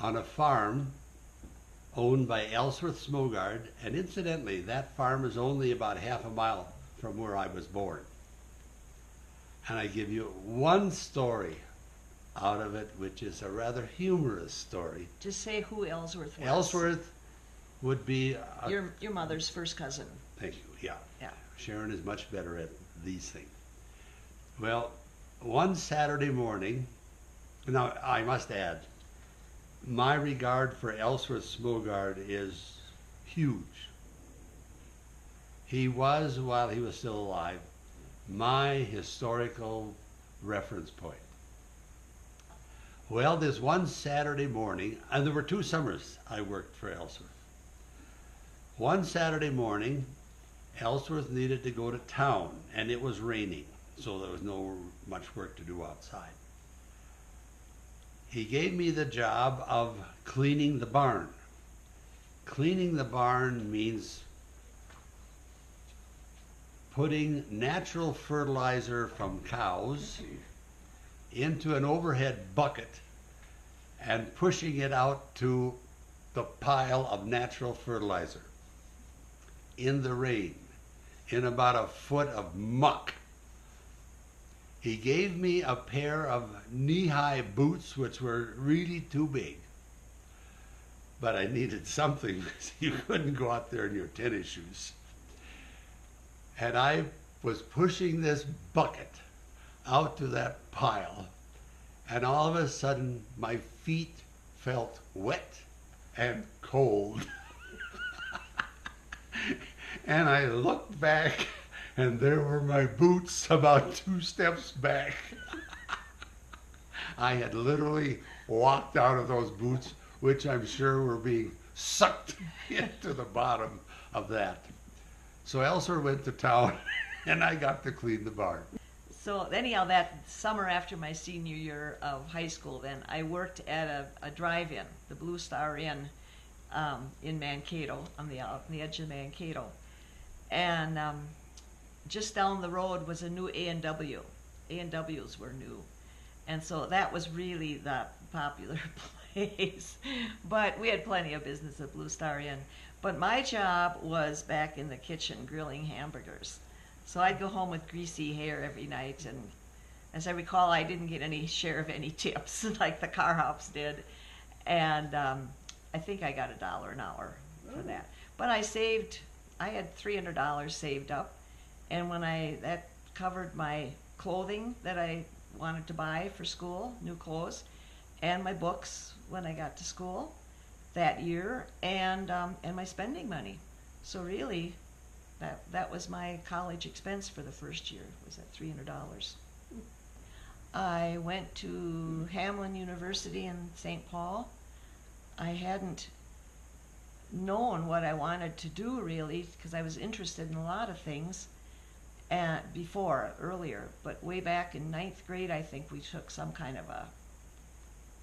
on a farm owned by Ellsworth Smogard, and incidentally, that farm is only about half a mile from where I was born. And I give you one story out of it, which is a rather humorous story. Just say who Ellsworth was. Ellsworth would be Your mother's first cousin. thank you. Yeah. Yeah. Sharon is much better at these things. Well, one Saturday morning, now I must add, my regard for Ellsworth Smogard is huge. He was, while he was still alive, my historical reference point. Well, this one Saturday morning, and there were 2 summers I worked for Ellsworth. One Saturday morning, Ellsworth needed to go to town, and it was raining, so there was no much work to do outside. He gave me the job of cleaning the barn. Cleaning the barn means putting natural fertilizer from cows into an overhead bucket and pushing it out to the pile of natural fertilizer in the rain, in about a foot of muck. He gave me a pair of knee-high boots, which were really too big. But I needed something, because you couldn't go out there in your tennis shoes. And I was pushing this bucket out to that pile, and all of a sudden my feet felt wet and cold. And I looked back, and there were my boots about 2 steps back. I had literally walked out of those boots, which I'm sure were being sucked into the bottom of that. So Ellsworth went to town, and I got to clean the barn. So anyhow, that summer after my senior year of high school, then I worked at a drive-in, the Blue Star Inn, in Mankato, on the edge of Mankato, and just down the road was a new A&W. A&Ws were new, and so that was really the popular place. But we had plenty of business at Blue Star Inn. But my job was back in the kitchen grilling hamburgers. So I'd go home with greasy hair every night, and as I recall, I didn't get any share of any tips like the car hops did. And I think I got $1 an hour for that. But I had $300 saved up, and that covered my clothing that I wanted to buy for school, new clothes, and my books when I got to school that year, and my spending money. So really, that was my college expense for the first year, was that $300. I went to Hamlin University in St. Paul. I hadn't known what I wanted to do really, because I was interested in a lot of things earlier, but way back in 9th grade, I think we took some kind of a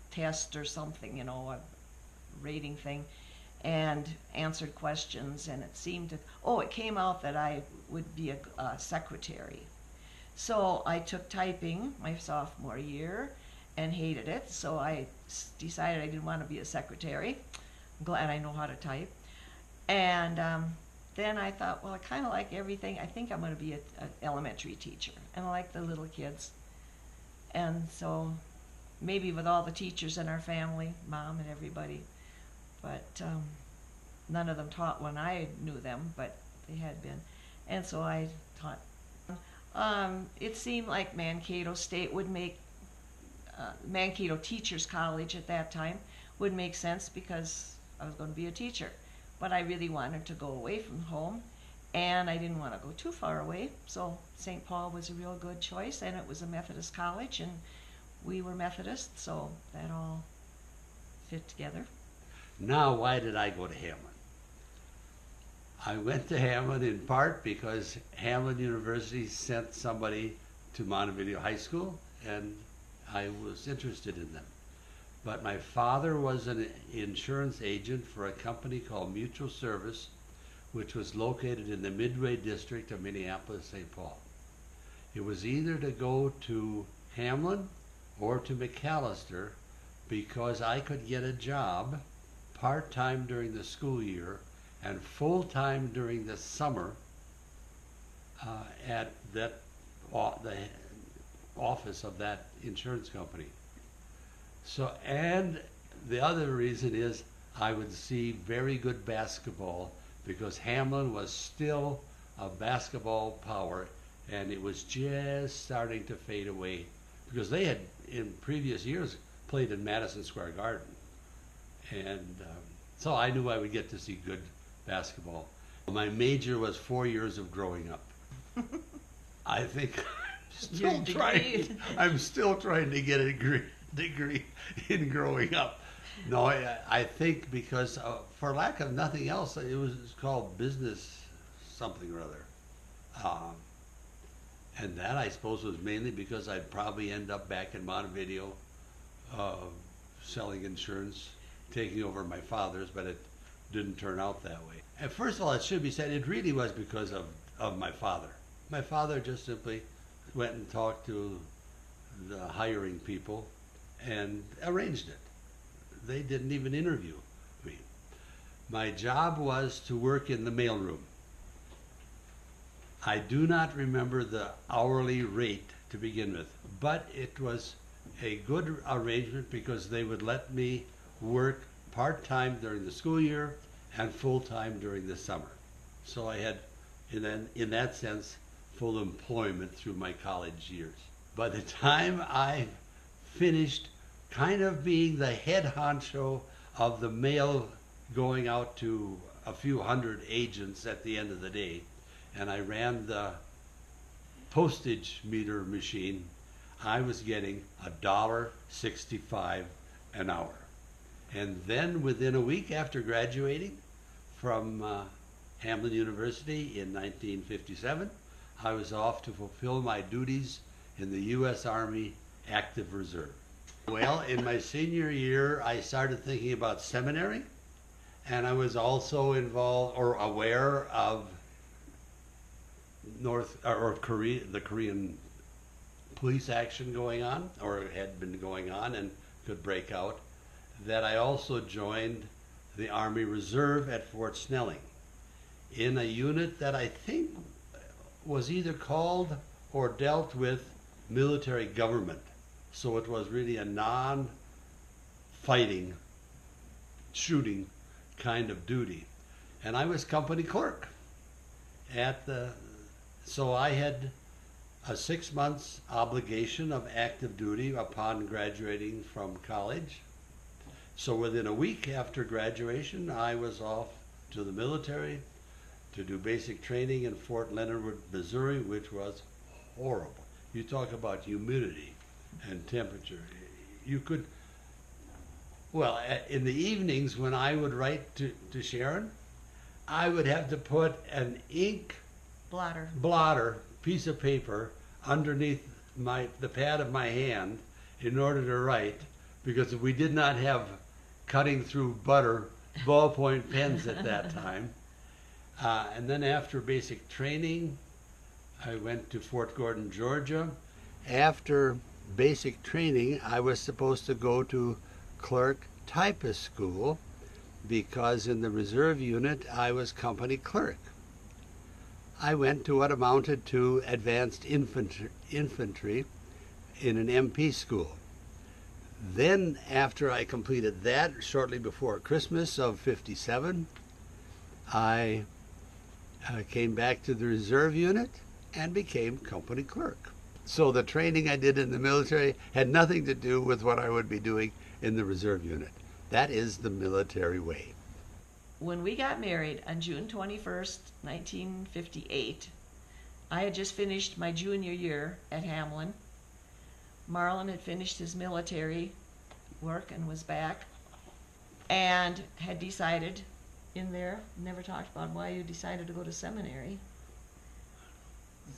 test or something, a rating thing, and answered questions, and it came out that I would be a secretary. So I took typing my sophomore year and hated it, so I decided I didn't want to be a secretary. I'm glad I know how to type. And then I thought, well, I kind of like everything. I think I'm going to be an elementary teacher, and I like the little kids. And so maybe with all the teachers in our family, Mom and everybody, but none of them taught when I knew them, but they had been. And so I taught. It seemed like Mankato State would make, Mankato Teachers College at that time would make sense because I was going to be a teacher. But I really wanted to go away from home, and I didn't want to go too far away, so St. Paul was a real good choice, and it was a Methodist college, and we were Methodist, so that all fit together. Now, why did I go to Hamlin? I went to Hamlin in part because Hamlin University sent somebody to Montevideo High School, and I was interested in them. But my father was an insurance agent for a company called Mutual Service, which was located in the Midway district of Minneapolis-St. Paul. It was either to go to Hamlin or to McAllister, because I could get a job part-time during the school year and full-time during the summer at the office of that insurance company. So, and the other reason is I would see very good basketball because Hamlin was still a basketball power, and it was just starting to fade away because they had in previous years played in Madison Square Garden, and so I knew I would get to see good basketball. My major was 4 years of growing up. I think I'm still trying to get a degree in growing up. No, I think because for lack of nothing else, it was called business something or other. And that I suppose was mainly because I'd probably end up back in Montevideo selling insurance, taking over my father's, but it didn't turn out that way. And first of all, it should be said, it really was because of my father. My father just simply went and talked to the hiring people and arranged it. They didn't even interview me. My job was to work in the mailroom. I do not remember the hourly rate to begin with, but it was a good arrangement because they would let me work part-time during the school year and full-time during the summer. So I had, in that sense, full employment through my college years. By the time I finished kind of being the head honcho of the mail going out to a few hundred agents at the end of the day, and I ran the postage meter machine, I was getting $1.65 an hour. And then within a week after graduating from Hamlin University in 1957, I was off to fulfill my duties in the U.S. Army Active Reserve. Well, in my senior year, I started thinking about seminary, and I was also involved or aware of the Korean police action going on, or had been going on and could break out, that I also joined the Army Reserve at Fort Snelling in a unit that I think was either called or dealt with military government. So it was really a non-fighting, shooting kind of duty. And I was company clerk so I had a 6 months obligation of active duty upon graduating from college. So within a week after graduation, I was off to the military to do basic training in Fort Leonard Wood, Missouri, which was horrible. You talk about humidity and temperature. You could, well, in the evenings when I would write to Sharon, I would have to put an ink blotter piece of paper underneath the pad of my hand in order to write, because we did not have cutting through butter ballpoint pens at that time. And then after basic training, I went to Fort Gordon, Georgia. After basic training, I was supposed to go to clerk typist school because in the reserve unit, I was company clerk. I went to what amounted to advanced infantry in an MP school. Then after I completed that, shortly before Christmas of '57, I came back to the reserve unit and became company clerk. So the training I did in the military had nothing to do with what I would be doing in the reserve unit. That is the military way. When we got married on June 21st, 1958, I had just finished my junior year at Hamlin. Marlon had finished his military work and was back, and had decided in there, never talked about why you decided to go to seminary.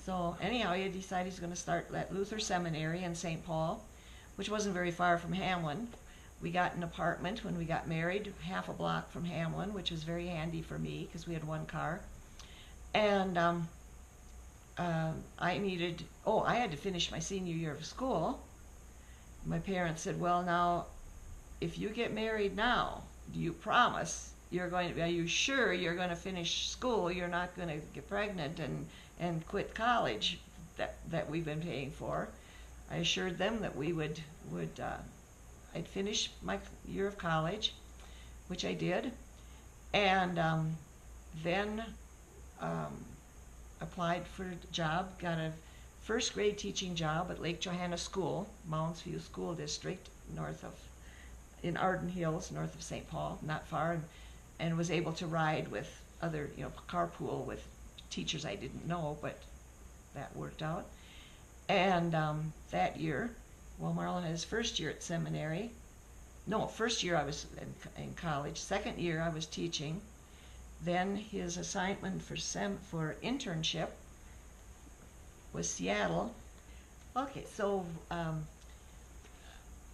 So anyhow, he had decided he's going to start at Luther Seminary in St. Paul, which wasn't very far from Hamlin. We got an apartment when we got married, half a block from Hamlin, which was very handy for me because we had one car. And I had to finish my senior year of school. My parents said, well, now, if you get married now, do you promise are you sure you're going to finish school? You're not going to get pregnant and quit college that we've been paying for. I assured them that we would I'd finished my year of college, which I did, and then applied for a job, got a first grade teaching job at Lake Johanna School, Mounds View School District, in Arden Hills, north of St. Paul, not far, and was able to ride with other, carpool with teachers I didn't know, but that worked out. And that year, Marlon had his first year at seminary. No, first year I was in college. Second year I was teaching. Then his assignment for internship was Seattle. Okay, so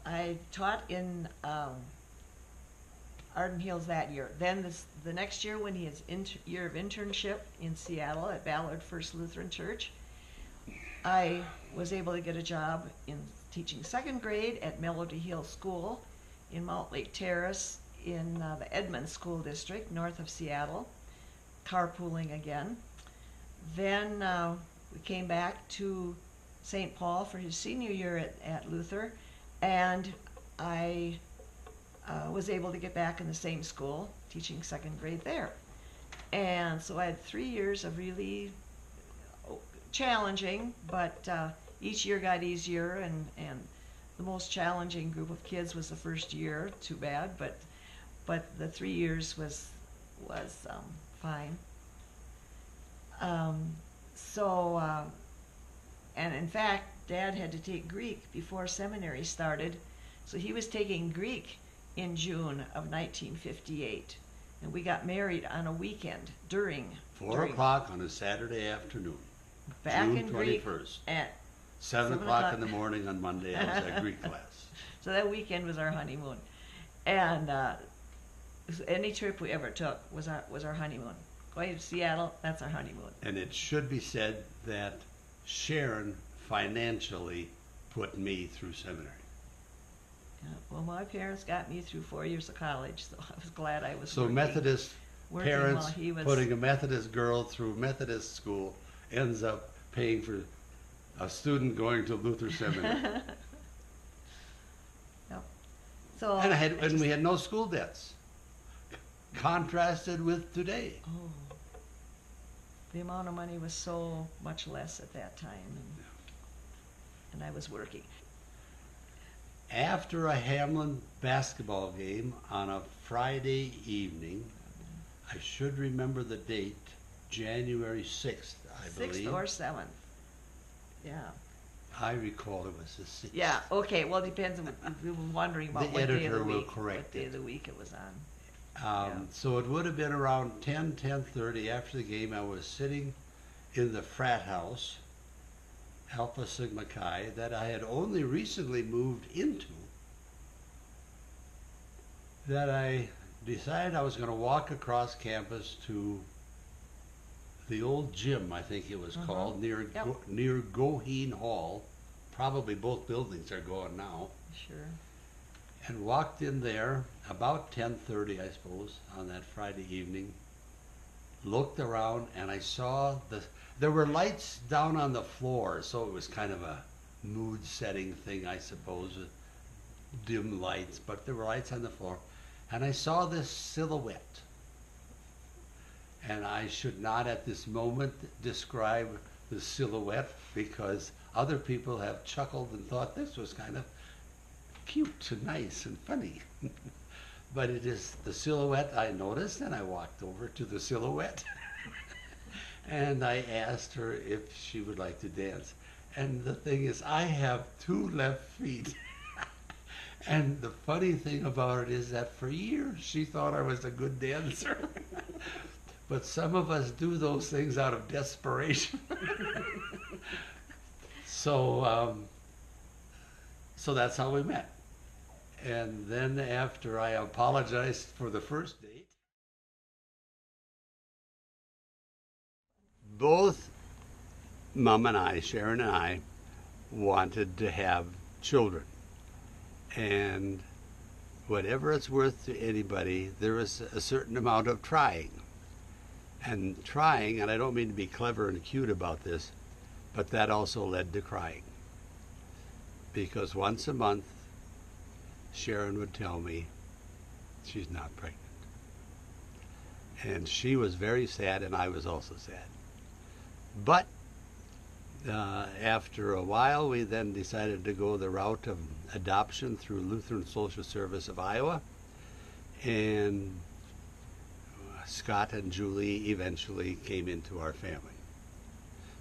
I taught in Arden Hills that year. Then the next year, when he had year of internship in Seattle at Ballard First Lutheran Church, I was able to get a job in teaching second grade at Melody Hill School in Mount Lake Terrace in the Edmonds School District, north of Seattle, carpooling again. Then we came back to St. Paul for his senior year at Luther, and I was able to get back in the same school, teaching second grade there. And so I had 3 years of really challenging, but each year got easier, and the most challenging group of kids was the first year, too bad, but the 3 years was fine. And in fact, Dad had to take Greek before seminary started, so he was taking Greek in June of 1958, and we got married on a weekend during 4 o'clock on a Saturday afternoon, back June in Greek 21st. at 7 o'clock in the morning on Monday, I was at Greek class. So that weekend was our honeymoon, and any trip we ever took was our honeymoon. Going to Seattle, that's our honeymoon. And it should be said that Sharon financially put me through seminary. Yeah, well, my parents got me through 4 years of college, so I was glad I was So working, Methodist working parents while he was putting a Methodist girl through Methodist school ends up paying for a student going to Luther Seminary. Yep. So And we had no school debts. Contrasted with today. oh, the amount of money was so much less at that time, and I was working. After a Hamlin basketball game on a Friday evening, I should remember the date, January 6th, I believe. 6th or 7th. Yeah. I recall it was the 6th. Yeah, okay, well, it depends on, we were wondering about The what day of editor the will week, correct what day it. of the week it was on. Yeah. So it would have been around 10:30 after the game. I was sitting in the frat house, Alpha Sigma Chi, that I had only recently moved into, that I decided I was going to walk across campus to the old gym, I think it was called, near Yep. near Goheen Hall. Probably both buildings are gone now. Sure. And walked in there about 10:30, I suppose, on that Friday evening. Looked around and I saw there were lights down on the floor, so it was kind of a mood setting thing, I suppose, with dim lights, but there were lights on the floor. And I saw this silhouette. And I should not at this moment describe the silhouette, because other people have chuckled and thought this was kind of cute and nice and funny. But it is the silhouette I noticed, and I walked over to the silhouette and I asked her if she would like to dance. And the thing is, I have 2 left feet. And the funny thing about it is that for years she thought I was a good dancer. But some of us do those things out of desperation. So that's how we met. And then after I apologized for the first date, both Mom and I, Sharon and I, wanted to have children. And whatever it's worth to anybody, there is a certain amount of trying. And trying, and I don't mean to be clever and cute about this, but that also led to crying. Because once a month, Sharon would tell me she's not pregnant. And she was very sad, and I was also sad. But after a while, we then decided to go the route of adoption through Lutheran Social Service of Iowa. And Scott and Julie eventually came into our family.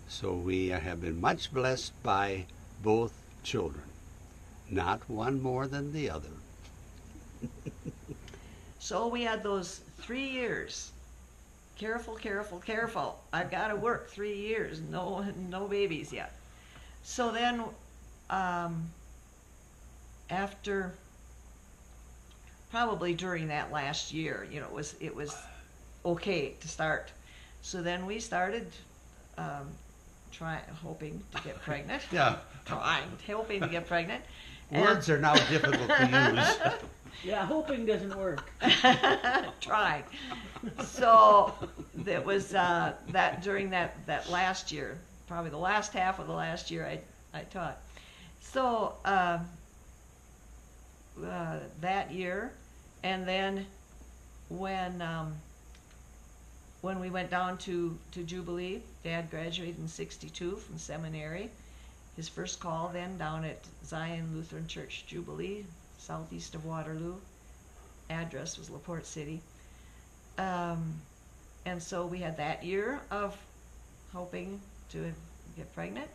So we have been much blessed by both children, not one more than the other. So we had those 3 years. Careful, careful, careful. I've got to work 3 years. No babies yet. So then, after, probably during that last year, it was okay to start. So then we started hoping to get pregnant. Yeah. Hoping to get pregnant. Words are now difficult to use. Yeah, hoping doesn't work. Trying. So that was that during that last year, probably the last half of the last year I taught. So that year, and then when we went down to Jubilee, Dad graduated in '62 from seminary. His first call then down at Zion Lutheran Church Jubilee, southeast of Waterloo. Address was LaPorte City. And so we had that year of hoping to get pregnant,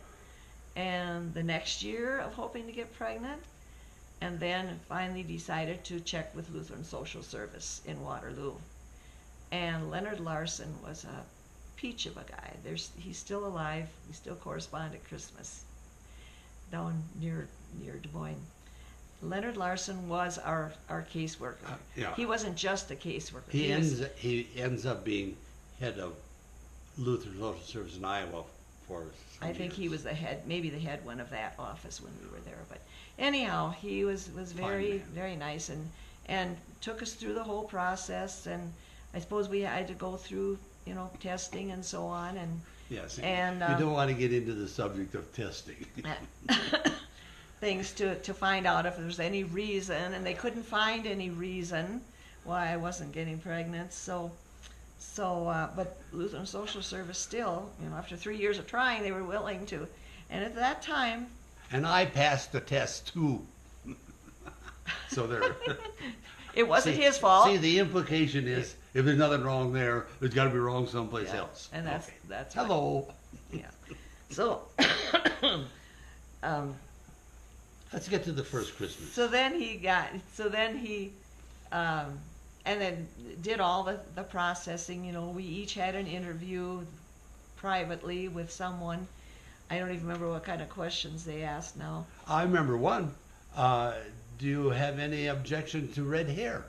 and the next year of hoping to get pregnant, and then finally decided to check with Lutheran Social Service in Waterloo. And Leonard Larson was a peach of a guy. He's still alive. We still correspond at Christmas down near Des Moines. Leonard Larson was our caseworker. Yeah. He wasn't just a caseworker. He ends up being head of Lutheran Social Service in Iowa for some I think years. he was the head, maybe the head one of that office when we were there. But anyhow, he was very, man. very nice and took us through the whole process. And I suppose we had to go through, testing and so on. And Yes, and, you don't want to get into the subject of testing. things to find out if there's any reason, and they couldn't find any reason why I wasn't getting pregnant. But Lutheran Social Service still, after 3 years of trying, they were willing to. And at that time, And I passed the test too. So there. it wasn't his fault. See, the implication is if there's nothing wrong there, there's got to be wrong someplace Yeah, else. and that's Okay. that's what- Hello. yeah. So, Let's get to the first Christmas. so then he and then did all the processing. We each had an interview privately with someone. I don't even remember what kind of questions they asked now. I remember one. Do you have any objection to red hair?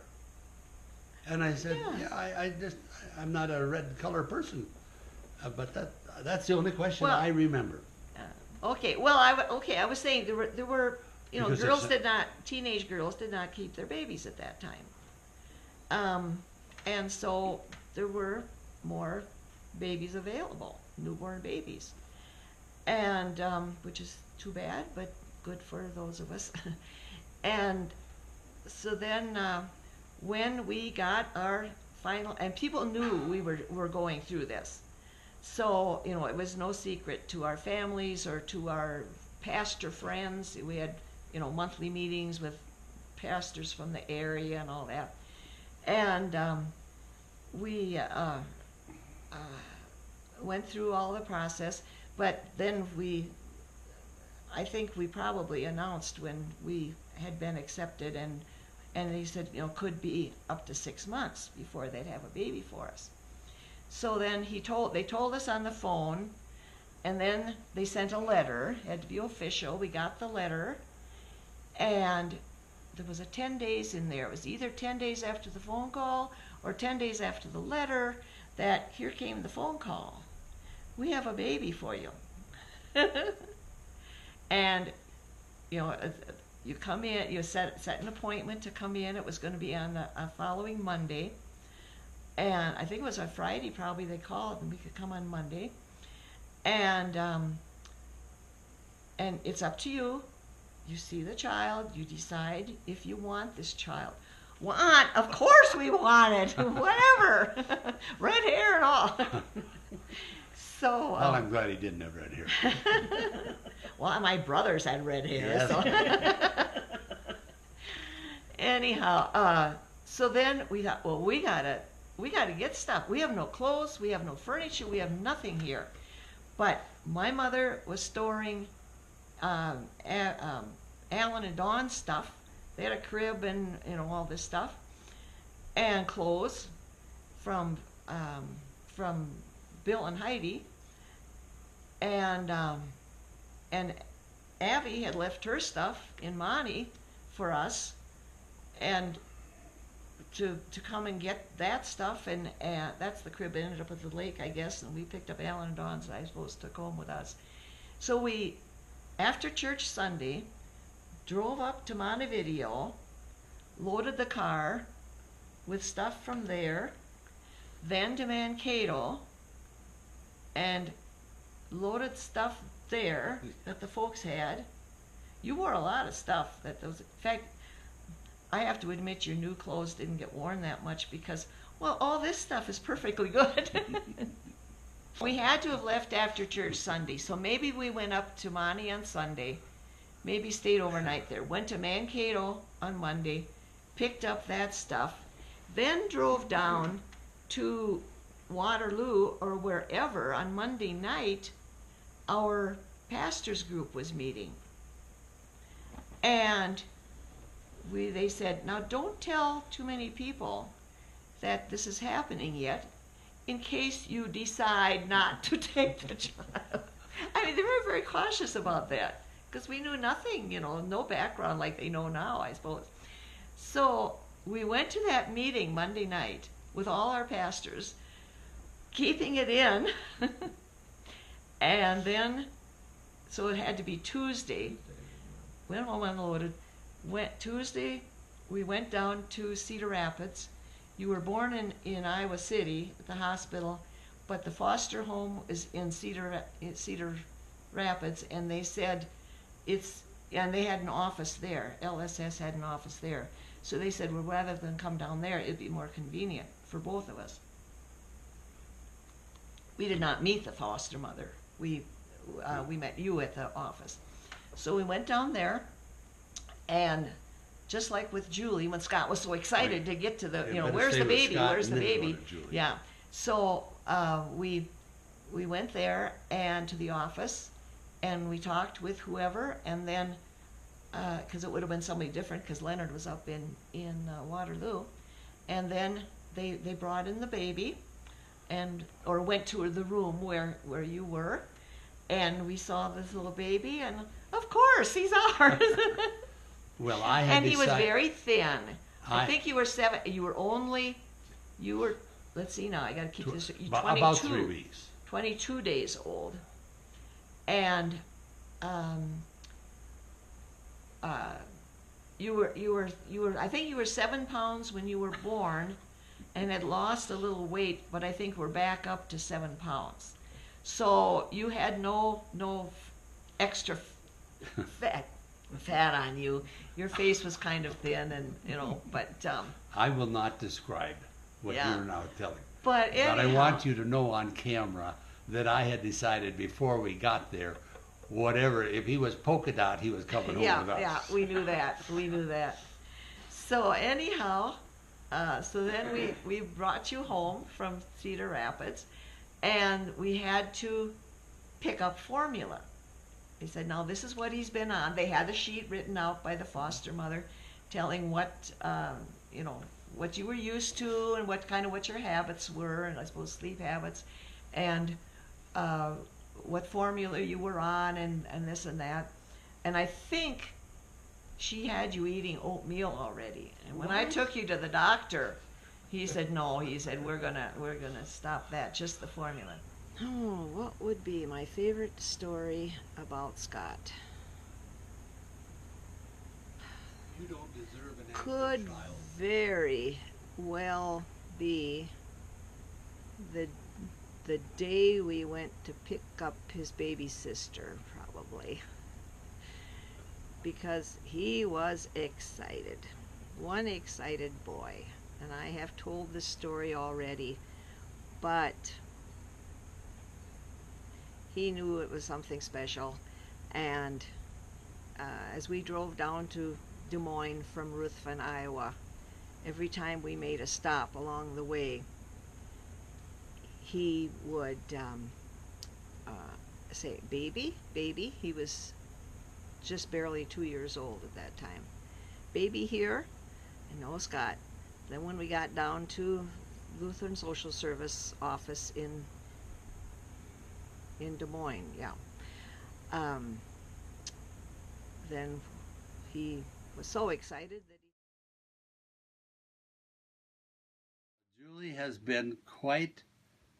And I said, Yeah. I'm not a red color person. But that's the only question Well, I remember. Okay, well, I was saying there were Because teenage girls did not keep their babies at that time, and so there were more babies available, newborn babies, and which is too bad, but good for those of us. And so then when we got our final, and people knew we were going through this. So, it was no secret to our families or to our pastor friends. We had, monthly meetings with pastors from the area and all that. And we went through all the process, but then I think we probably announced when we had been accepted, and he said, could be up to 6 months before they'd have a baby for us. So then they told us on the phone, and then they sent a letter. It had to be official. We got the letter, and there was a 10 days in there. It was either 10 days after the phone call or 10 days after the letter that here came the phone call. We have a baby for you. And, you come in, you set an appointment to come in. It was going to be on the following Monday. And I think it was on Friday, probably they called, and we could come on Monday. And it's up to you. you see the child, you decide if you want this child. Want? Of course we want it. Whatever. Red hair and all. So. Well, I'm glad he didn't have red hair. Well, my brothers had red hair. Yes. So. Anyhow, so then we thought, well, we gotta get stuff. We have no clothes, we have no furniture, we have nothing here. But my mother was storing Alan and Dawn's stuff. They had a crib and all this stuff, and clothes from Bill and Heidi, and Abby had left her stuff in Monty for us, and to come and get that stuff, and that's the crib that ended up at the lake, I guess, and we picked up Alan and Dawn's, and I suppose took home with us. So we, after church Sunday, drove up to Montevideo, loaded the car with stuff from there, then to Mankato, and loaded stuff there that the folks had. You wore a lot of stuff that those, in fact, I have to admit your new clothes didn't get worn that much because, well, all this stuff is perfectly good. We had to have left after church Sunday, so maybe we went up to Monty on Sunday, maybe stayed overnight there, went to Mankato on Monday, picked up that stuff, then drove down to Waterloo or wherever on Monday night. Our pastor's group was meeting, and they said, now don't tell too many people that this is happening yet, in case you decide not to take the child. I mean, they were very cautious about that, because we knew nothing, no background like they know now, I suppose. So we went to that meeting Monday night with all our pastors, keeping it in, and then, so it had to be Tuesday, went home unloaded, Tuesday, we went down to Cedar Rapids. You were born in Iowa City at the hospital, but the foster home is in Cedar Rapids, and they said and they had an office there. LSS had an office there. So they said, well, rather than come down there, it'd be more convenient for both of us. We did not meet the foster mother. We met you at the office. So we went down there, and just like with Julie, when Scott was so excited to get to the, where's the baby, where's the baby? Yeah. So we went there and to the office, and we talked with whoever, and then, because it would have been somebody different, because Leonard was up in Waterloo, and then they brought in the baby, or went to the room where you were, and we saw this little baby, and of course, he's ours. Well, I had and he was decided, very thin. I think you were 7. Let's see now. I got to keep this. 22, about 3 weeks. 22 days old, and you were. I think you were 7 pounds when you were born, and had lost a little weight, but I think we're back up to 7 pounds. So you had no extra fat on you. Your face was kind of thin, and but I will not describe what Yeah. you're now telling. but But I anyhow, want you to know on camera that I had decided before we got there, whatever, if he was polka dot, he was coming home with us. Yeah, we knew that. So anyhow, so then we brought you home from Cedar Rapids, and we had to pick up formula. They said, now this is what he's been on. They had a sheet written out by the foster mother telling what you were used to, and what your habits were, and I suppose sleep habits, and what formula you were on, and this and that. And I think she had you eating oatmeal already. And when I took you to the doctor, he said, no, we're gonna stop that, just the formula. Oh, what would be my favorite story about Scott? You don't deserve an Could extra child. very well be the day we went to pick up his baby sister, probably. because he was excited. One excited boy. And I have told this story already, but he knew it was something special. And as we drove down to Des Moines from Ruthven, Iowa, every time we made a stop along the way, he would say, baby, baby. He was just barely 2 years old at that time. Baby here? And no, Scott. Then when we got down to Lutheran Social Service office in Des Moines, then he was so excited that Julie has been quite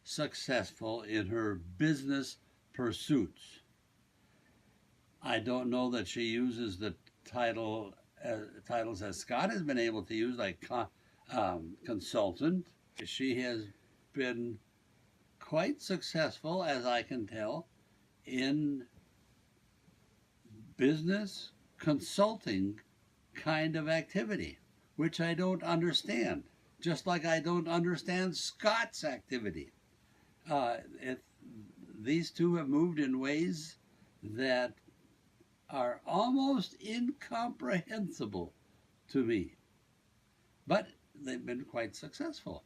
successful in her business pursuits. I don't know that she uses the titles as Scott has been able to use, like consultant. She has been quite successful, as I can tell, in business consulting kind of activity, which I don't understand, just like I don't understand Scott's activity. These two have moved in ways that are almost incomprehensible to me, but they've been quite successful.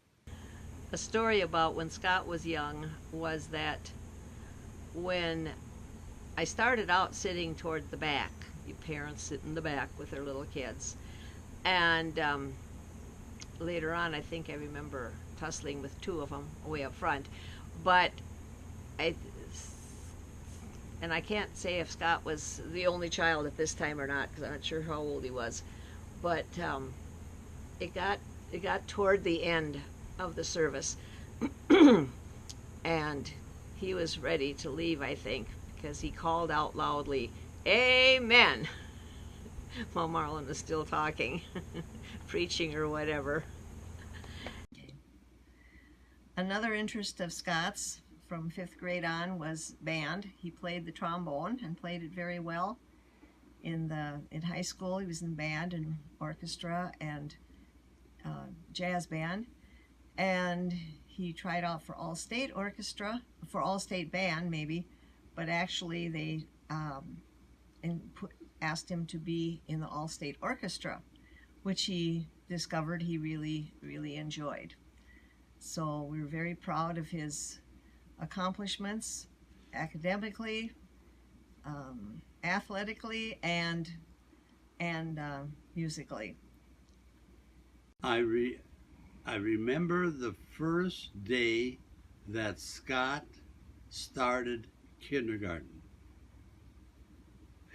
a story about when Scott was young was that when I started out sitting toward the back, you parents sit in the back with their little kids, and later on I think I remember tussling with two of them way up front, but I can't say if Scott was the only child at this time or not, because I'm not sure how old he was, but it got toward the end of the service and he was ready to leave, I think, because he called out loudly, "Amen," while Marlan was still talking, preaching or whatever. Another interest of Scott's from 5th grade on was band. He played the trombone and played it very well. In high school, he was in band and orchestra and jazz band, and he tried out for all-state orchestra, for all-state band maybe, but actually they asked him to be in the all-state orchestra, which he discovered he really, really enjoyed. So we were very proud of his accomplishments academically, athletically, and musically. I remember the first day that Scott started kindergarten.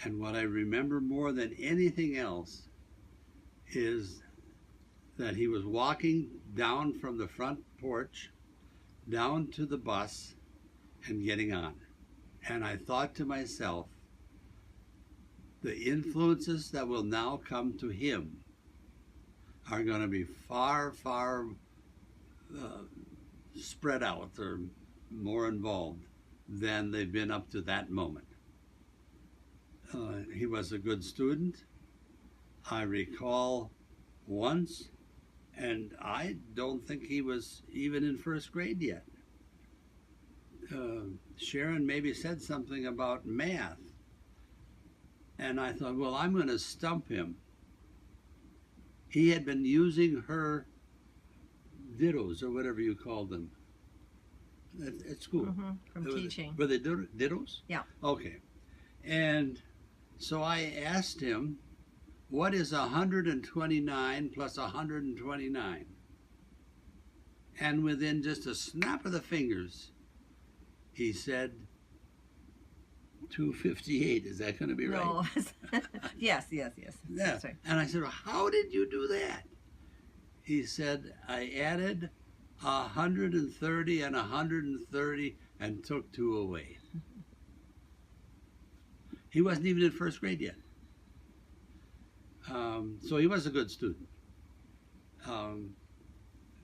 And what I remember more than anything else is that he was walking down from the front porch down to the bus and getting on. And I thought to myself, the influences that will now come to him are going to be far, far spread out or more involved than they've been up to that moment. He was a good student. I recall once, and I don't think he was even in 1st grade yet. Sharon maybe said something about math, and I thought, well, I'm going to stump him. He had been using her dittos, or whatever you call them, at school. From teaching. Were they dittos? Yeah. Okay. And so I asked him, what is 129 plus 129? And within just a snap of the fingers, he said 258. Is that going to be right? No. Yes. Yeah. That's right. And I said, well, how did you do that? He said, I added 130 and 130 and took 2 away. He wasn't even in 1st grade yet. So he was a good student.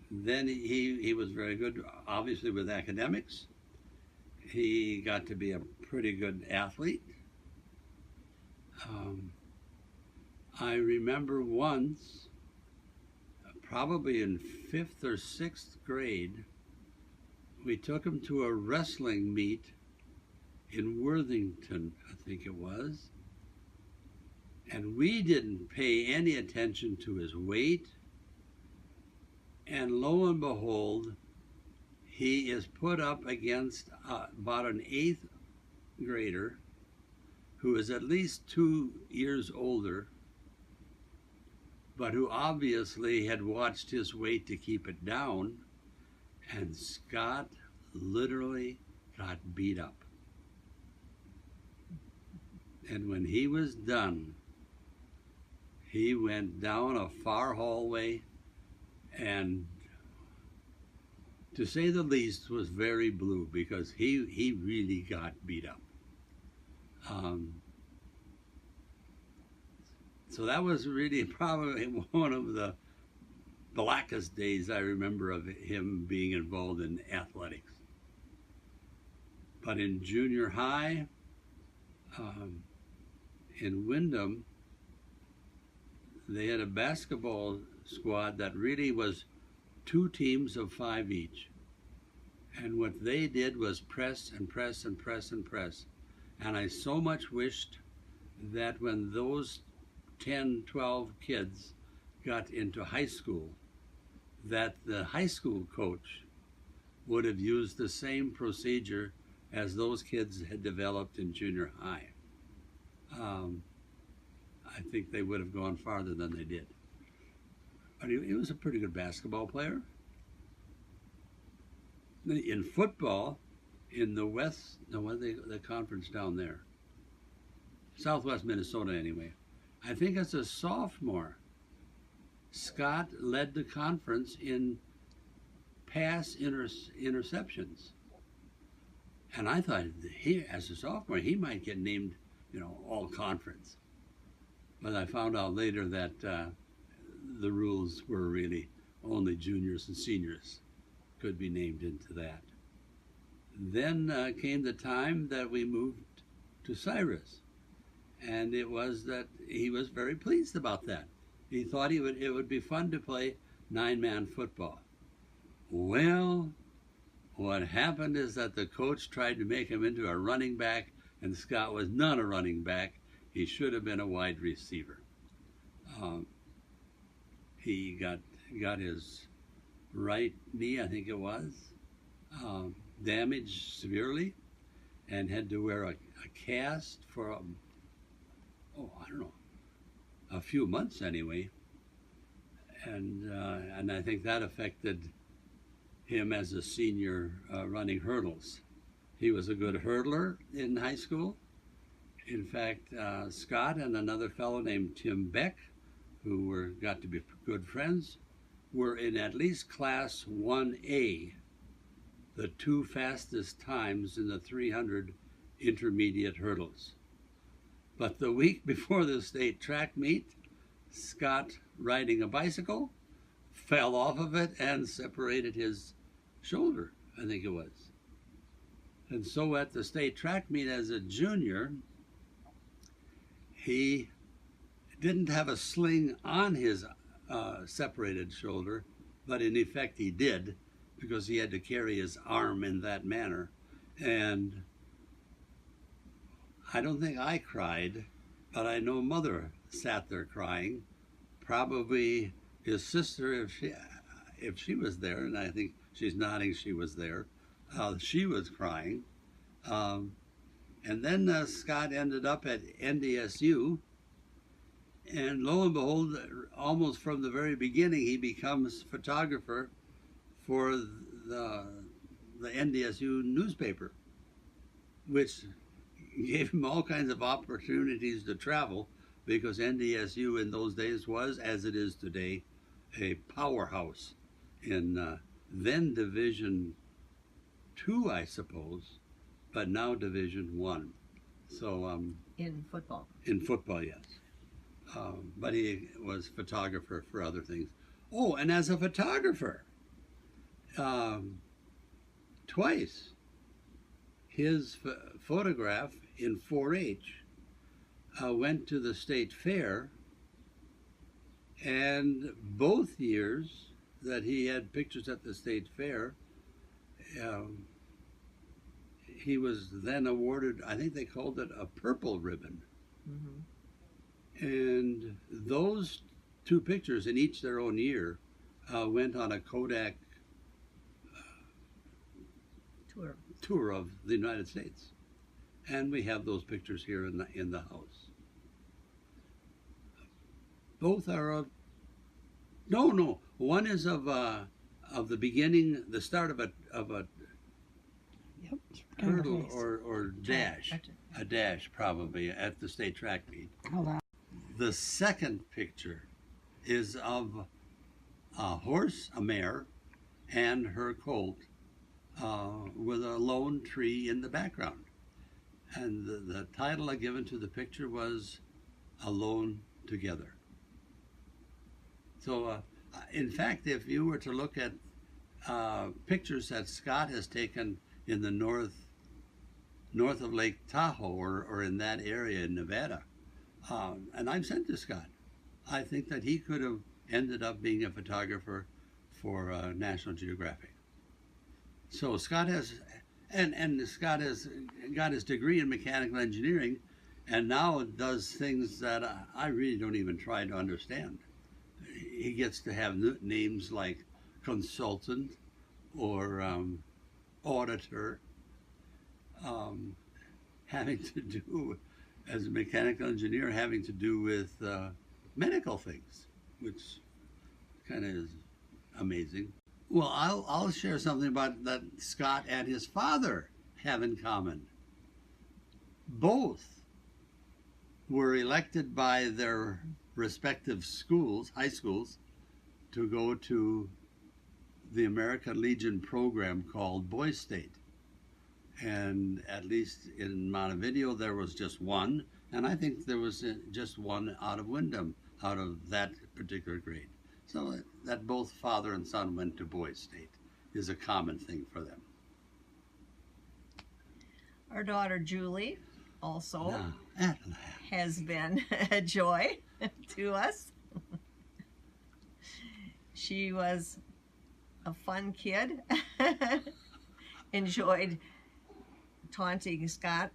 Then he was very good, obviously, with academics. He got to be a pretty good athlete. I remember once, probably in 5th or 6th grade, we took him to a wrestling meet in Worthington, I think it was, and we didn't pay any attention to his weight, and lo and behold, he is put up against about an 8th grader who is at least 2 years older, but who obviously had watched his weight to keep it down, and Scott literally got beat up. And when he was done, he went down a far hallway and, to say the least, was very blue because he really got beat up. So that was really probably one of the blackest days I remember of him being involved in athletics. But in junior high, in Wyndham, they had a basketball squad that really was 2 teams of 5 each. And what they did was press and press and press and press. And I so much wished that when those 10, 12 kids got into high school, that the high school coach would have used the same procedure as those kids had developed in junior high. I think they would have gone farther than they did. But he was a pretty good basketball player. In football, in the West, the conference down there, Southwest Minnesota anyway, I think as a sophomore, Scott led the conference in pass interceptions. And I thought, as a sophomore, he might get named, all conference. But I found out later that the rules were really only juniors and seniors could be named into that. Then came the time that we moved to Cyrus. And it was that he was very pleased about that. He thought it would be fun to play 9-man football. Well, what happened is that the coach tried to make him into a running back, and Scott was not a running back. He should have been a wide receiver. He got his right knee, I think it was, damaged severely, and had to wear a cast for I don't know, a few months anyway, and I think that affected him as a senior running hurdles. He was a good hurdler in high school. In fact, Scott and another fellow named Tim Beck, who got to be good friends, were in at least class 1A, the 2 fastest times in the 300 intermediate hurdles. But the week before the state track meet, Scott, riding a bicycle, fell off of it and separated his shoulder, I think it was. And so at the state track meet as a junior, he didn't have a sling on his separated shoulder, but in effect he did, because he had to carry his arm in that manner. And I don't think I cried, but I know Mother sat there crying. Probably his sister, if she was there, and I think she's nodding she was there, she was crying. And then Scott ended up at NDSU, and lo and behold, almost from the very beginning, he becomes photographer for the NDSU newspaper, which gave him all kinds of opportunities to travel, because NDSU in those days was, as it is today, a powerhouse in then Division II, I suppose, but now Division I. So In football. in football, yes. But he was photographer for other things. Oh, and as a photographer, twice his photograph in 4-H went to the state fair And both years that he had pictures at the state fair, um, he was then awarded, I think they called it a purple ribbon. Mm-hmm. And those two pictures, in each their own year, went on a Kodak tour of the United States. And we have those pictures here in the house. Both are of, no, one is of the beginning, the start of a Yep. hurdle or dash, a dash probably at the state track meet. Hold on. The second picture is of a horse, a mare, and her colt with a lone tree in the background. And the title I given to the picture was Alone Together. So, in fact, if you were to look at pictures that Scott has taken in the north of Lake Tahoe or in that area in Nevada, and I've sent to Scott, I think that he could have ended up being a photographer for National Geographic. So Scott has, and Scott has got his degree in mechanical engineering, and now does things that I really don't even try to understand. He gets to have names like consultant or auditor, having to do, as a mechanical engineer, having to do with medical things, which kind of is amazing. Well, I'll share something about that Scott and his father have in common. Both were elected by their respective schools, high schools, to go to the American Legion program called Boys State. And at least in Montevideo, there was just one, and I think there was just one out of Windham, out of that particular grade. So that both father and son went to Boys State is a common thing for them. Our daughter Julie also Now, at last. has been a joy to us. She was a fun kid, enjoyed taunting Scott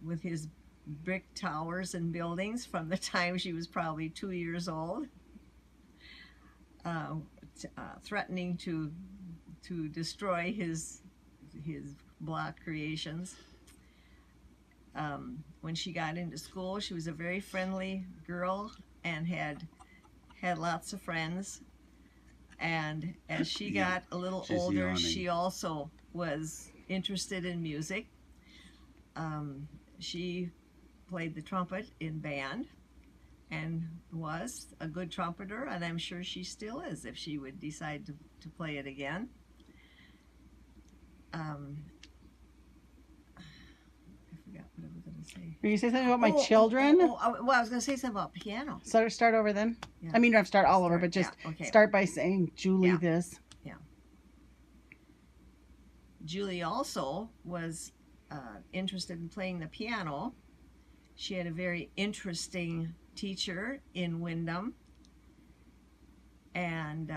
with his brick towers and buildings from the time she was probably 2 years old, threatening to destroy his block creations. When she got into school, she was a very friendly girl and had lots of friends. And as she got a little she's older, yawning. she also was interested in music. She played the trumpet in band and was a good trumpeter, and I'm sure she still is if she would decide to play it again. I forgot what I was going to say. Were you say something about my children? Well, I was going to say something about piano. So start over then. Yeah. I mean, you don't have to start all over, but just start by saying Julie Yeah. this. Julie also was interested in playing the piano. She had a very interesting teacher in Windham, and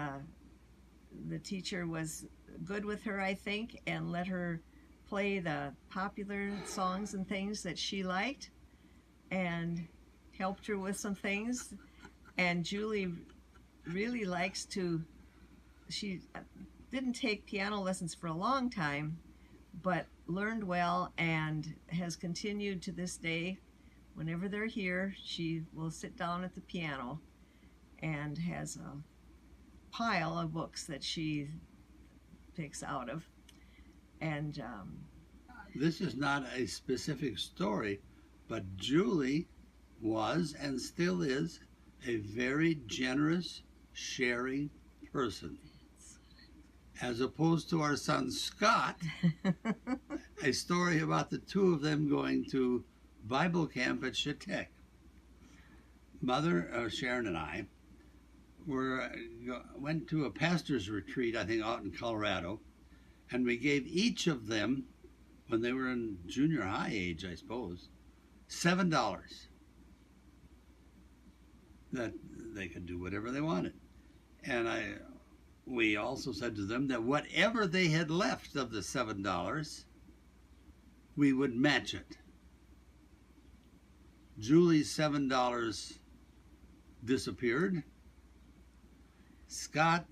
the teacher was good with her, I think, and let her play the popular songs and things that she liked, and helped her with some things. And Julie really likes to, she didn't take piano lessons for a long time, but learned well and has continued to this day. Whenever they're here, she will sit down at the piano and has a pile of books that she picks out of. And This is not a specific story, but Julie was and still is a very generous, sharing person. As opposed to our son Scott, a story about the two of them going to Bible camp at Chautauqua. Mother Sharon and I went to a pastor's retreat, I think, out in Colorado, and we gave each of them, when they were in junior high age, I suppose, $7. that they could do whatever they wanted. And we also said to them that whatever they had left of the $7, we would match it. Julie's $7 disappeared. Scott,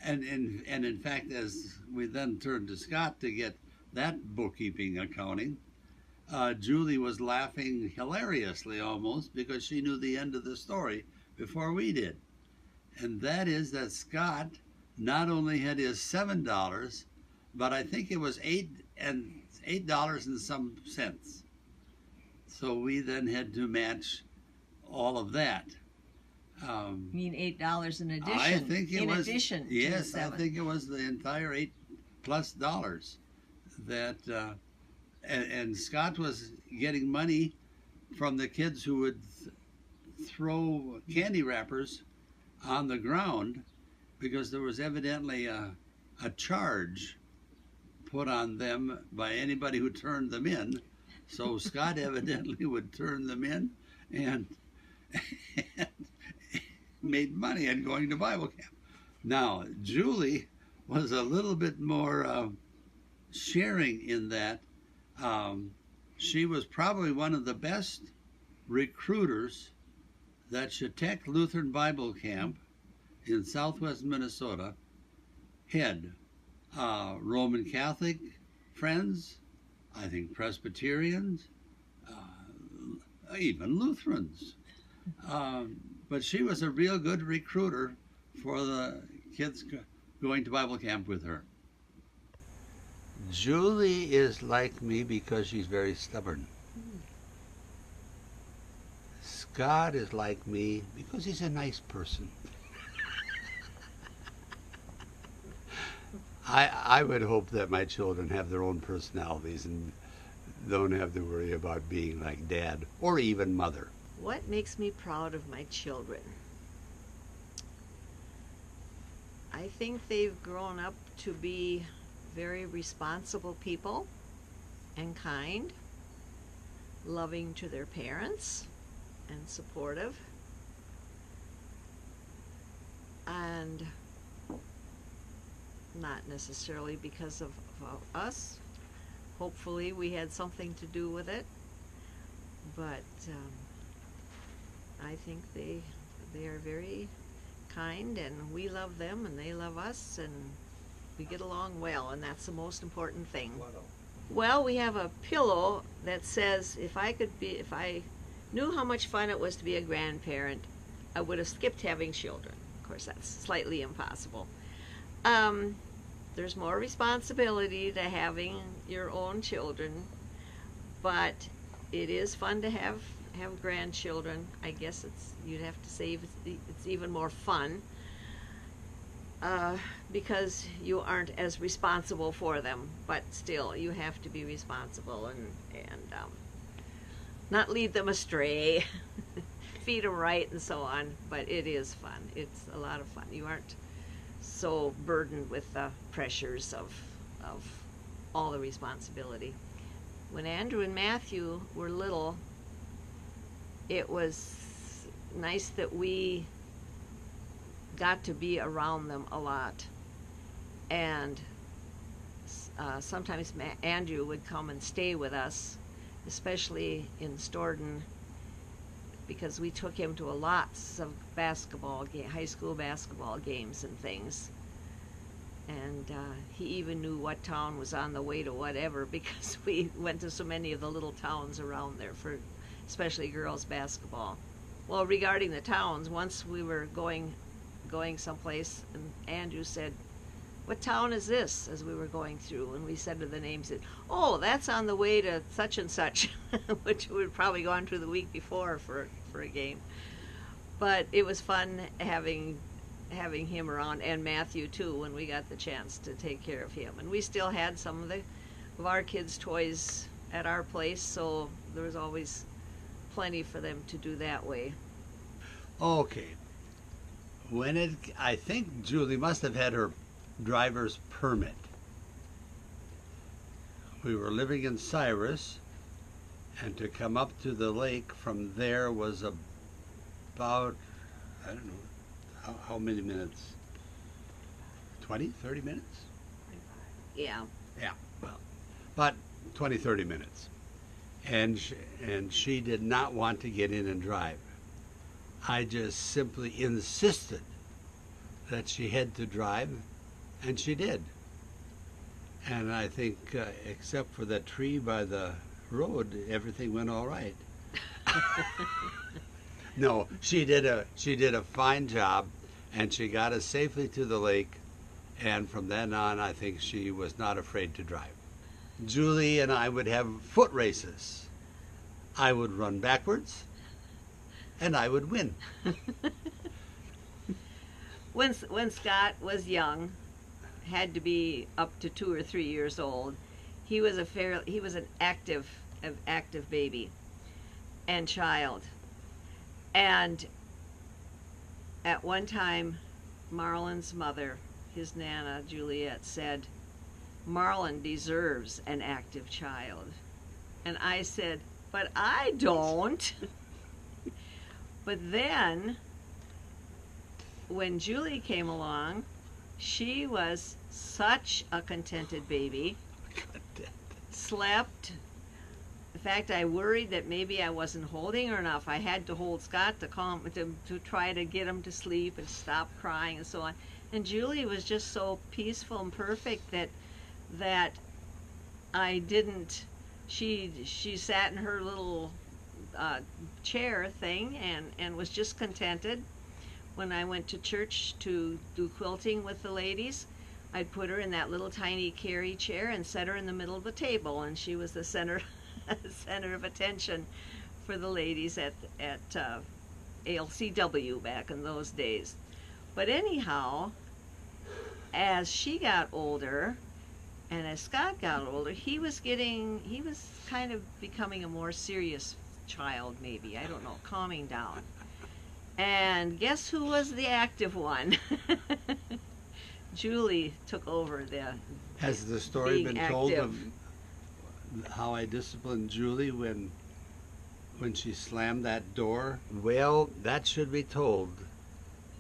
and in fact, as we then turned to Scott to get that bookkeeping accounting, Julie was laughing hilariously almost because she knew the end of the story before we did. And that is that Scott not only had his $7, but I think it was $8 and some cents. So we then had to match all of that. You mean $8 in addition? I think it was. Addition Yes, to the I $7. think it was the entire $8+ that, and Scott was getting money from the kids who would throw candy wrappers on the ground because there was evidently a charge put on them by anybody who turned them in. So Scott evidently would turn them in and made money at going to Bible camp. Now, Julie was a little bit more sharing in that. She was probably one of the best recruiters that Chetek Lutheran Bible Camp in southwest Minnesota had. Roman Catholic friends, I think Presbyterians, even Lutherans. But she was a real good recruiter for the kids going to Bible camp with her. Julie is like me because she's very stubborn. Scott is like me because he's a nice person. I would hope that my children have their own personalities and don't have to worry about being like Dad or even Mother. What makes me proud of my children? I think they've grown up to be very responsible people and kind, loving to their parents and supportive. And not necessarily because of us. Hopefully we had something to do with it. But I think they are very kind, and we love them and they love us, and we get along well, and that's the most important thing. Well, we have a pillow that says if I knew how much fun it was to be a grandparent, I would have skipped having children. Of course, that's slightly impossible. There's more responsibility to having your own children, but it is fun to have grandchildren. I guess you'd have to say it's even more fun because you aren't as responsible for them, but still you have to be responsible and not lead them astray, feed them right and so on. But it is fun. It's a lot of fun. You aren't so burdened with the pressures of all the responsibility. When Andrew and Matthew were little, it was nice that we got to be around them a lot. And sometimes Andrew would come and stay with us, especially in Storden, because we took him to lots of high school basketball games and things. And he even knew what town was on the way to whatever, because we went to so many of the little towns around there for especially girls basketball. Well, regarding the towns, once we were going someplace, and Andrew said, "What town is this?" as we were going through, and we said to the name, said, "Oh, that's on the way to such and such," which we had probably gone to the week before for a game. But it was fun having him around, and Matthew too, when we got the chance to take care of him. And we still had some of our kids' toys at our place, so there was always plenty for them to do that way. Okay. I think Julie must have had her driver's permit. We were living in Cyrus, and to come up to the lake from there was about, I don't know, how many minutes? 20, 30 minutes? Yeah. Yeah, well, but 20, 30 minutes. And she did not want to get in and drive. I just simply insisted that she had to drive, and she did. And I think, except for that tree by the road, everything went all right. No, she did a fine job, and she got us safely to the lake. And from then on, I think she was not afraid to drive. Julie and I would have foot races. I would run backwards, and I would win. When Scott was young, had to be up to 2 or 3 years old, he was an active baby and child. And at one time, Marlan's mother, his Nana Juliet, said, "Marlan deserves an active child." And I said, "But I don't." But then, when Julie came along, she was such a contented baby. Slept. In fact, I worried that maybe I wasn't holding her enough. I had to hold Scott to try to get him to sleep and stop crying and so on. And Julie was just so peaceful and perfect that I didn't. She sat in her little chair thing and was just contented. When I went to church to do quilting with the ladies, I'd put her in that little tiny carry chair and set her in the middle of the table, and she was the center of attention for the ladies at ALCW back in those days. But anyhow, as she got older, and as Scott got older, he was kind of becoming a more serious child, maybe. I don't know, calming down. And guess who was the active one? Julie took over Has the story being been told active. of how I disciplined Julie when she slammed that door? Well, that should be told,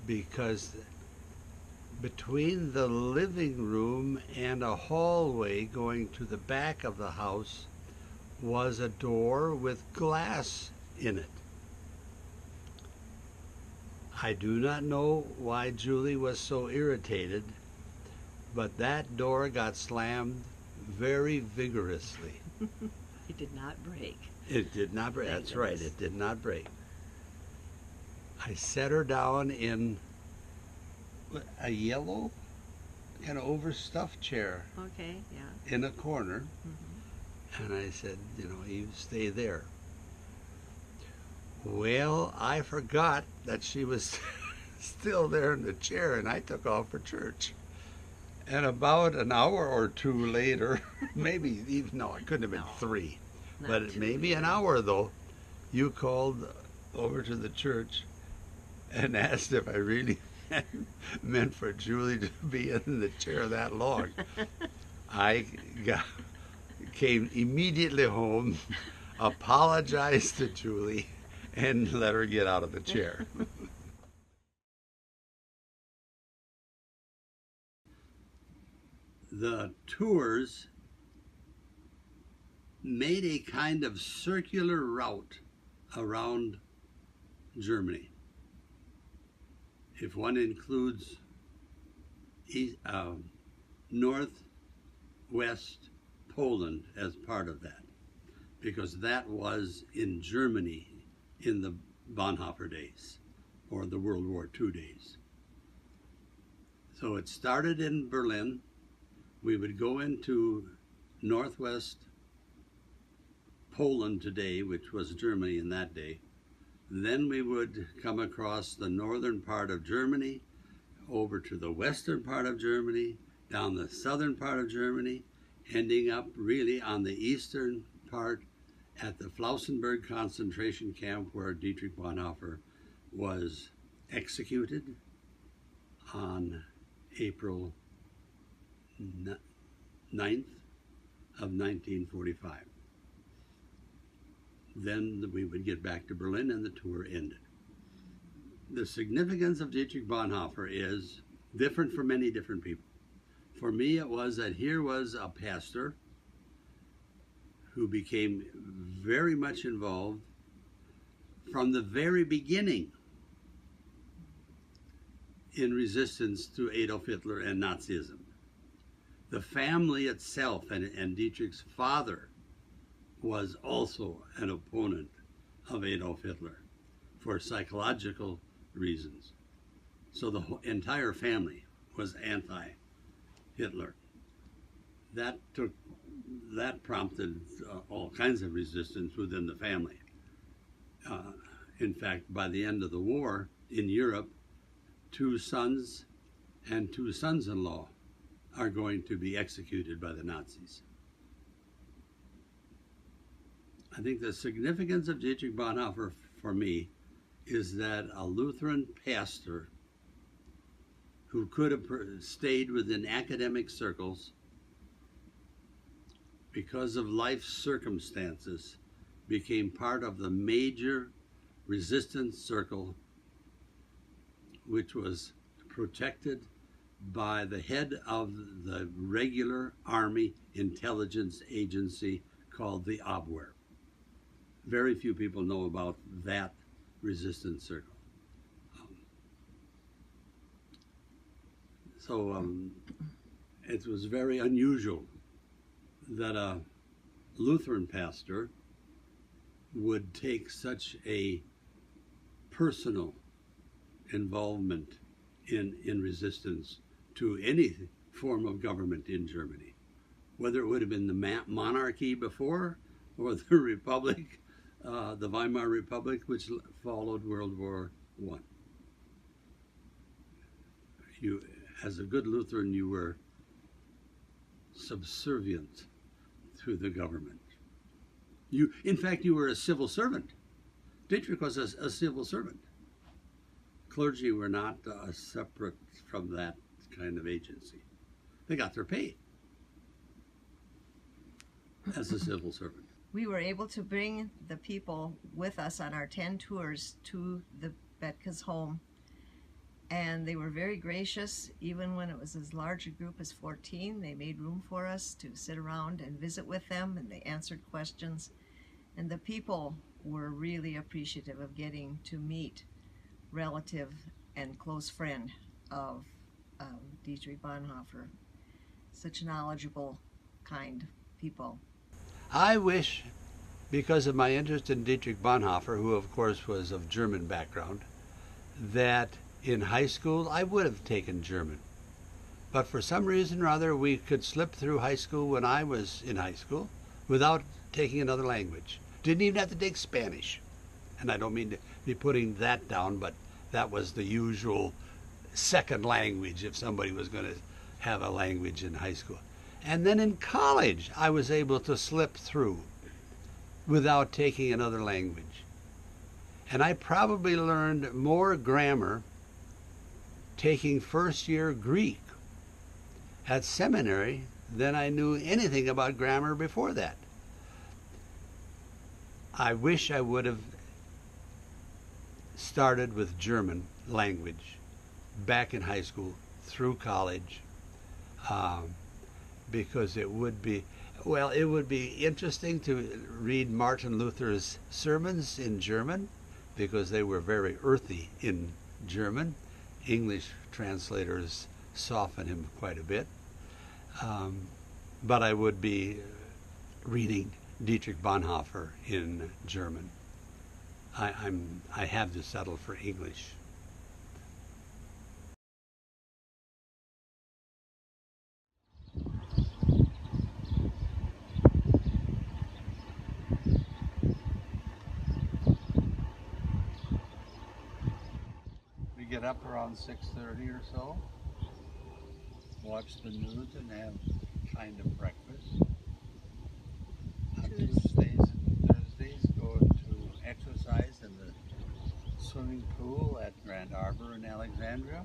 because between the living room and a hallway going to the back of the house was a door with glass in it. I do not know why Julie was so irritated, but that door got slammed very vigorously. It did not break. It did not break. Thank That's right, goodness. it did not break. I set her down in a yellow kind of overstuffed chair Okay, yeah. in a corner, Mhm. and I said, you stay there. Well, I forgot that she was still there in the chair, and I took off for church. And about an hour or two later, maybe even, no, it couldn't have been No, 3, not but too maybe an either. hour though, you called over to the church and asked if I really meant for Julie to be in the chair that long. I came immediately home, apologized to Julie, and let her get out of the chair. The tours made a kind of circular route around Germany. If one includes northwest Poland as part of that, because that was in Germany in the Bonhoeffer days, or the World War II days. So it started in Berlin. We would go into northwest Poland today, which was Germany in that day. Then we would come across the northern part of Germany, over to the western part of Germany, down the southern part of Germany, ending up really on the eastern part at the Flausenberg concentration camp, where Dietrich Bonhoeffer was executed on April 9th of 1945. Then we would get back to Berlin and the tour ended. the significance of Dietrich Bonhoeffer is different for many different people. For me, it was that here was a pastor who became very much involved from the very beginning in resistance to Adolf Hitler and Nazism. The family itself and Dietrich's father was also an opponent of Adolf Hitler for psychological reasons. So the entire family was anti-Hitler. That prompted all kinds of resistance within the family. In fact, by the end of the war in Europe, 2 sons and 2 sons-in-law are going to be executed by the Nazis. I think the significance of Dietrich Bonhoeffer for me is that a Lutheran pastor who could have stayed within academic circles because of life circumstances became part of the major resistance circle, which was protected by the head of the regular army intelligence agency called the Abwehr. Very few people know about that resistance circle. It was very unusual that a Lutheran pastor would take such a personal involvement in resistance to any form of government in Germany, whether it would have been the monarchy before or the Republic, the Weimar Republic, which followed World War I. You, as a good Lutheran, you were subservient to the government. In fact, you were a civil servant. Dietrich was a civil servant. Clergy were not separate from that kind of agency. They got their pay as a civil servant. We were able to bring the people with us on our 10 tours to the Betke's home, and they were very gracious. Even when it was as large a group as 14, they made room for us to sit around and visit with them, and they answered questions. And the people were really appreciative of getting to meet relative and close friend of Dietrich Bonhoeffer. Such knowledgeable, kind people. I wish, because of my interest in Dietrich Bonhoeffer, who of course was of German background, that in high school I would have taken German. But for some reason or other, we could slip through high school when I was in high school without taking another language. Didn't even have to take Spanish. And I don't mean to be putting that down, but that was the usual second language if somebody was going to have a language in high school. And then in college, I was able to slip through without taking another language. And I probably learned more grammar taking first year Greek at seminary than I knew anything about grammar before that. I wish I would have started with German language back in high school through college, because it would be interesting to read Martin Luther's sermons in German, because they were very earthy in German. English translators soften him quite a bit. But I would be reading Dietrich Bonhoeffer in German. I have to settle for English. We get up around 6:30 or so, watch the news and have kind of breakfast. On Tuesdays and Thursdays, go to exercise in the swimming pool at Grand Arbor in Alexandria.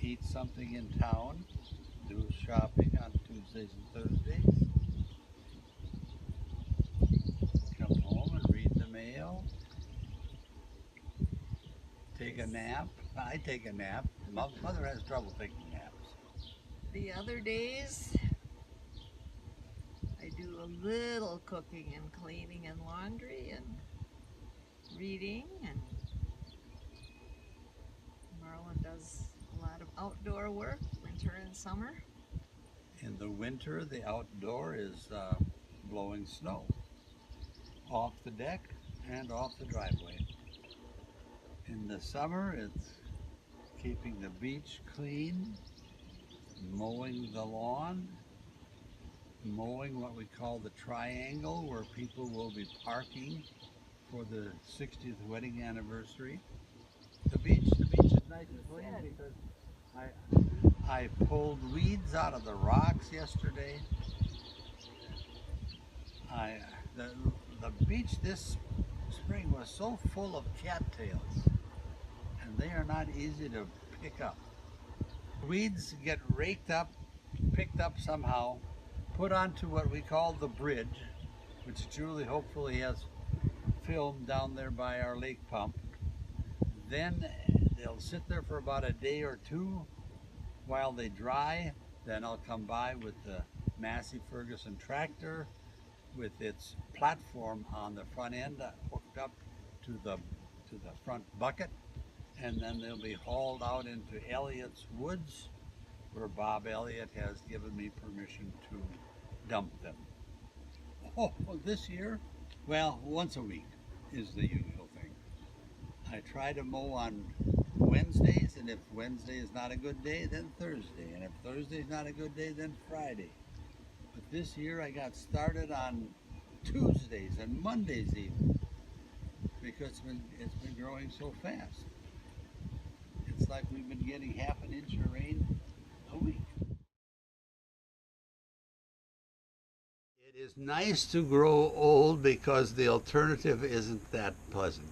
Eat something in town, do shopping on Tuesdays and Thursdays. Come home and read the mail. a nap. I take a nap. Mother has trouble taking naps. The other days, I do a little cooking and cleaning and laundry and reading, and Marlon does a lot of outdoor work, winter and summer. In the winter, the outdoor is blowing snow off the deck and off the driveway. In the summer, it's keeping the beach clean, mowing the lawn, mowing what we call the triangle, where people will be parking for the 60th wedding anniversary. The beach is nice and clean because I pulled weeds out of the rocks yesterday. The beach this spring was so full of cattails, and they are not easy to pick up. Weeds get raked up, picked up somehow, put onto what we call the bridge, which Julie hopefully has filmed down there by our lake pump. Then they'll sit there for about a day or two while they dry. Then I'll come by with the Massey Ferguson tractor with its platform on the front end hooked up to the front bucket, and then they'll be hauled out into Elliott's Woods, where Bob Elliott has given me permission to dump them. Oh, this year, well, once a week is the usual thing. I try to mow on Wednesdays, and if Wednesday is not a good day, then Thursday, and if Thursday is not a good day, then Friday. But this year I got started on Tuesdays and Mondays even, because it's been growing so fast. It's like we've been getting half an inch of rain a week. It is nice to grow old because the alternative isn't that pleasant.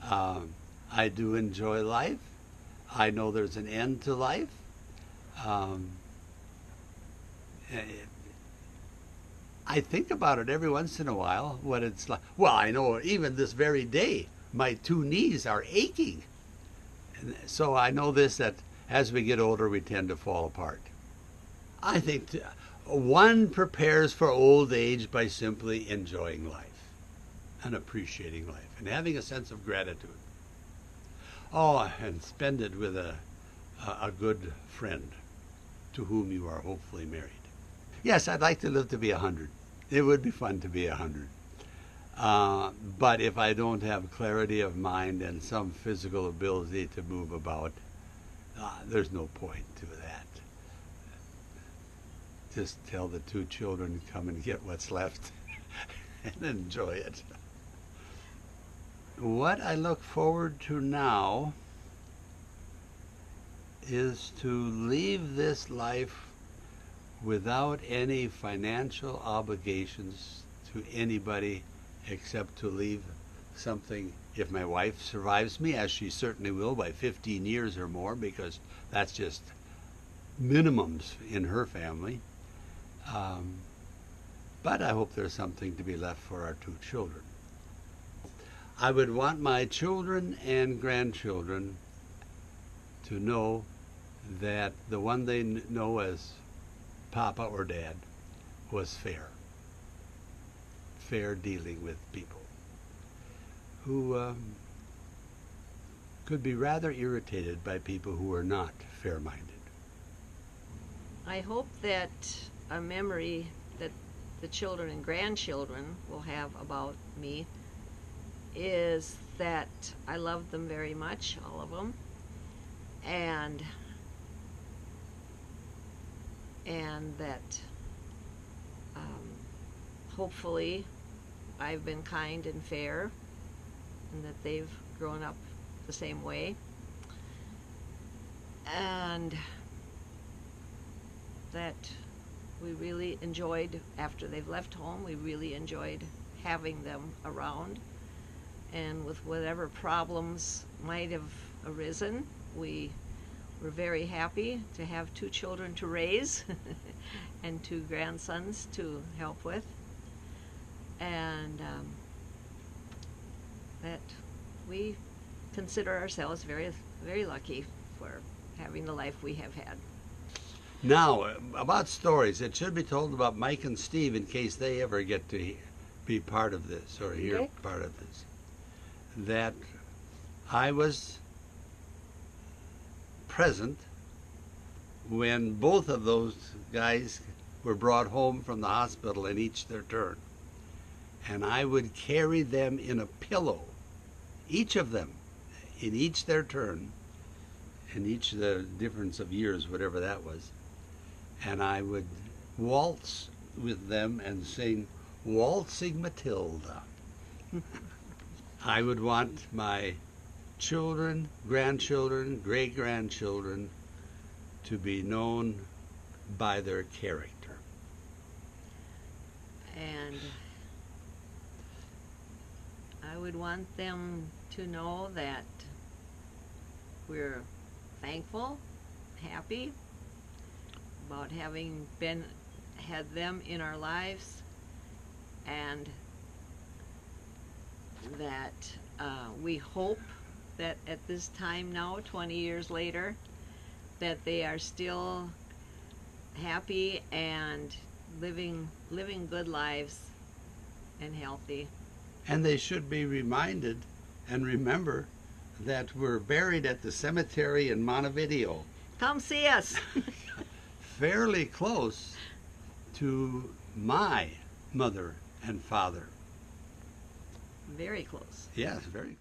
I do enjoy life. I know there's an end to life. I think about it every once in a while, what it's like. Well, I know even this very day, my two knees are aching. And so I know this, that as we get older, we tend to fall apart. I think one prepares for old age by simply enjoying life and appreciating life and having a sense of gratitude. Oh, and spend it with a good friend to whom you are hopefully married. Yes, I'd like to live to be 100. It would be fun to be 100. But if I don't have clarity of mind and some physical ability to move about, there's no point to that. Just tell the two children, come and get what's left and enjoy it. What I look forward to now is to leave this life without any financial obligations to anybody, except to leave something, if my wife survives me, as she certainly will by 15 years or more, because that's just minimums in her family. But I hope there's something to be left for our two children. I would want my children and grandchildren to know that the one they know as Papa or Dad was fair dealing with people who could be rather irritated by people who are not fair-minded. I hope that a memory that the children and grandchildren will have about me is that I love them very much, all of them, and that hopefully I've been kind and fair, and that they've grown up the same way, and that we really enjoyed, after they've left home, we really enjoyed having them around, and with whatever problems might have arisen, we were very happy to have two children to raise and two grandsons to help with, and that we consider ourselves very, very lucky for having the life we have had. Now, about stories, it should be told about Mike and Steve in case they ever get to be part of this or hear Okay. part of this. That I was present when both of those guys were brought home from the hospital in each their turn. And I would carry them in a pillow, each of them, in each their turn, in each the difference of years, whatever that was. And I would waltz with them and sing Waltzing Matilda. I would want my children, grandchildren, great-grandchildren to be known by their character. And I would want them to know that we're thankful, happy about having had them in our lives, and that we hope that at this time now, 20 years later, that they are still happy and living good lives and healthy. And they should be reminded and remember that we're buried at the cemetery in Montevideo, Come see us. fairly close to my mother and father. Very close. Yes, very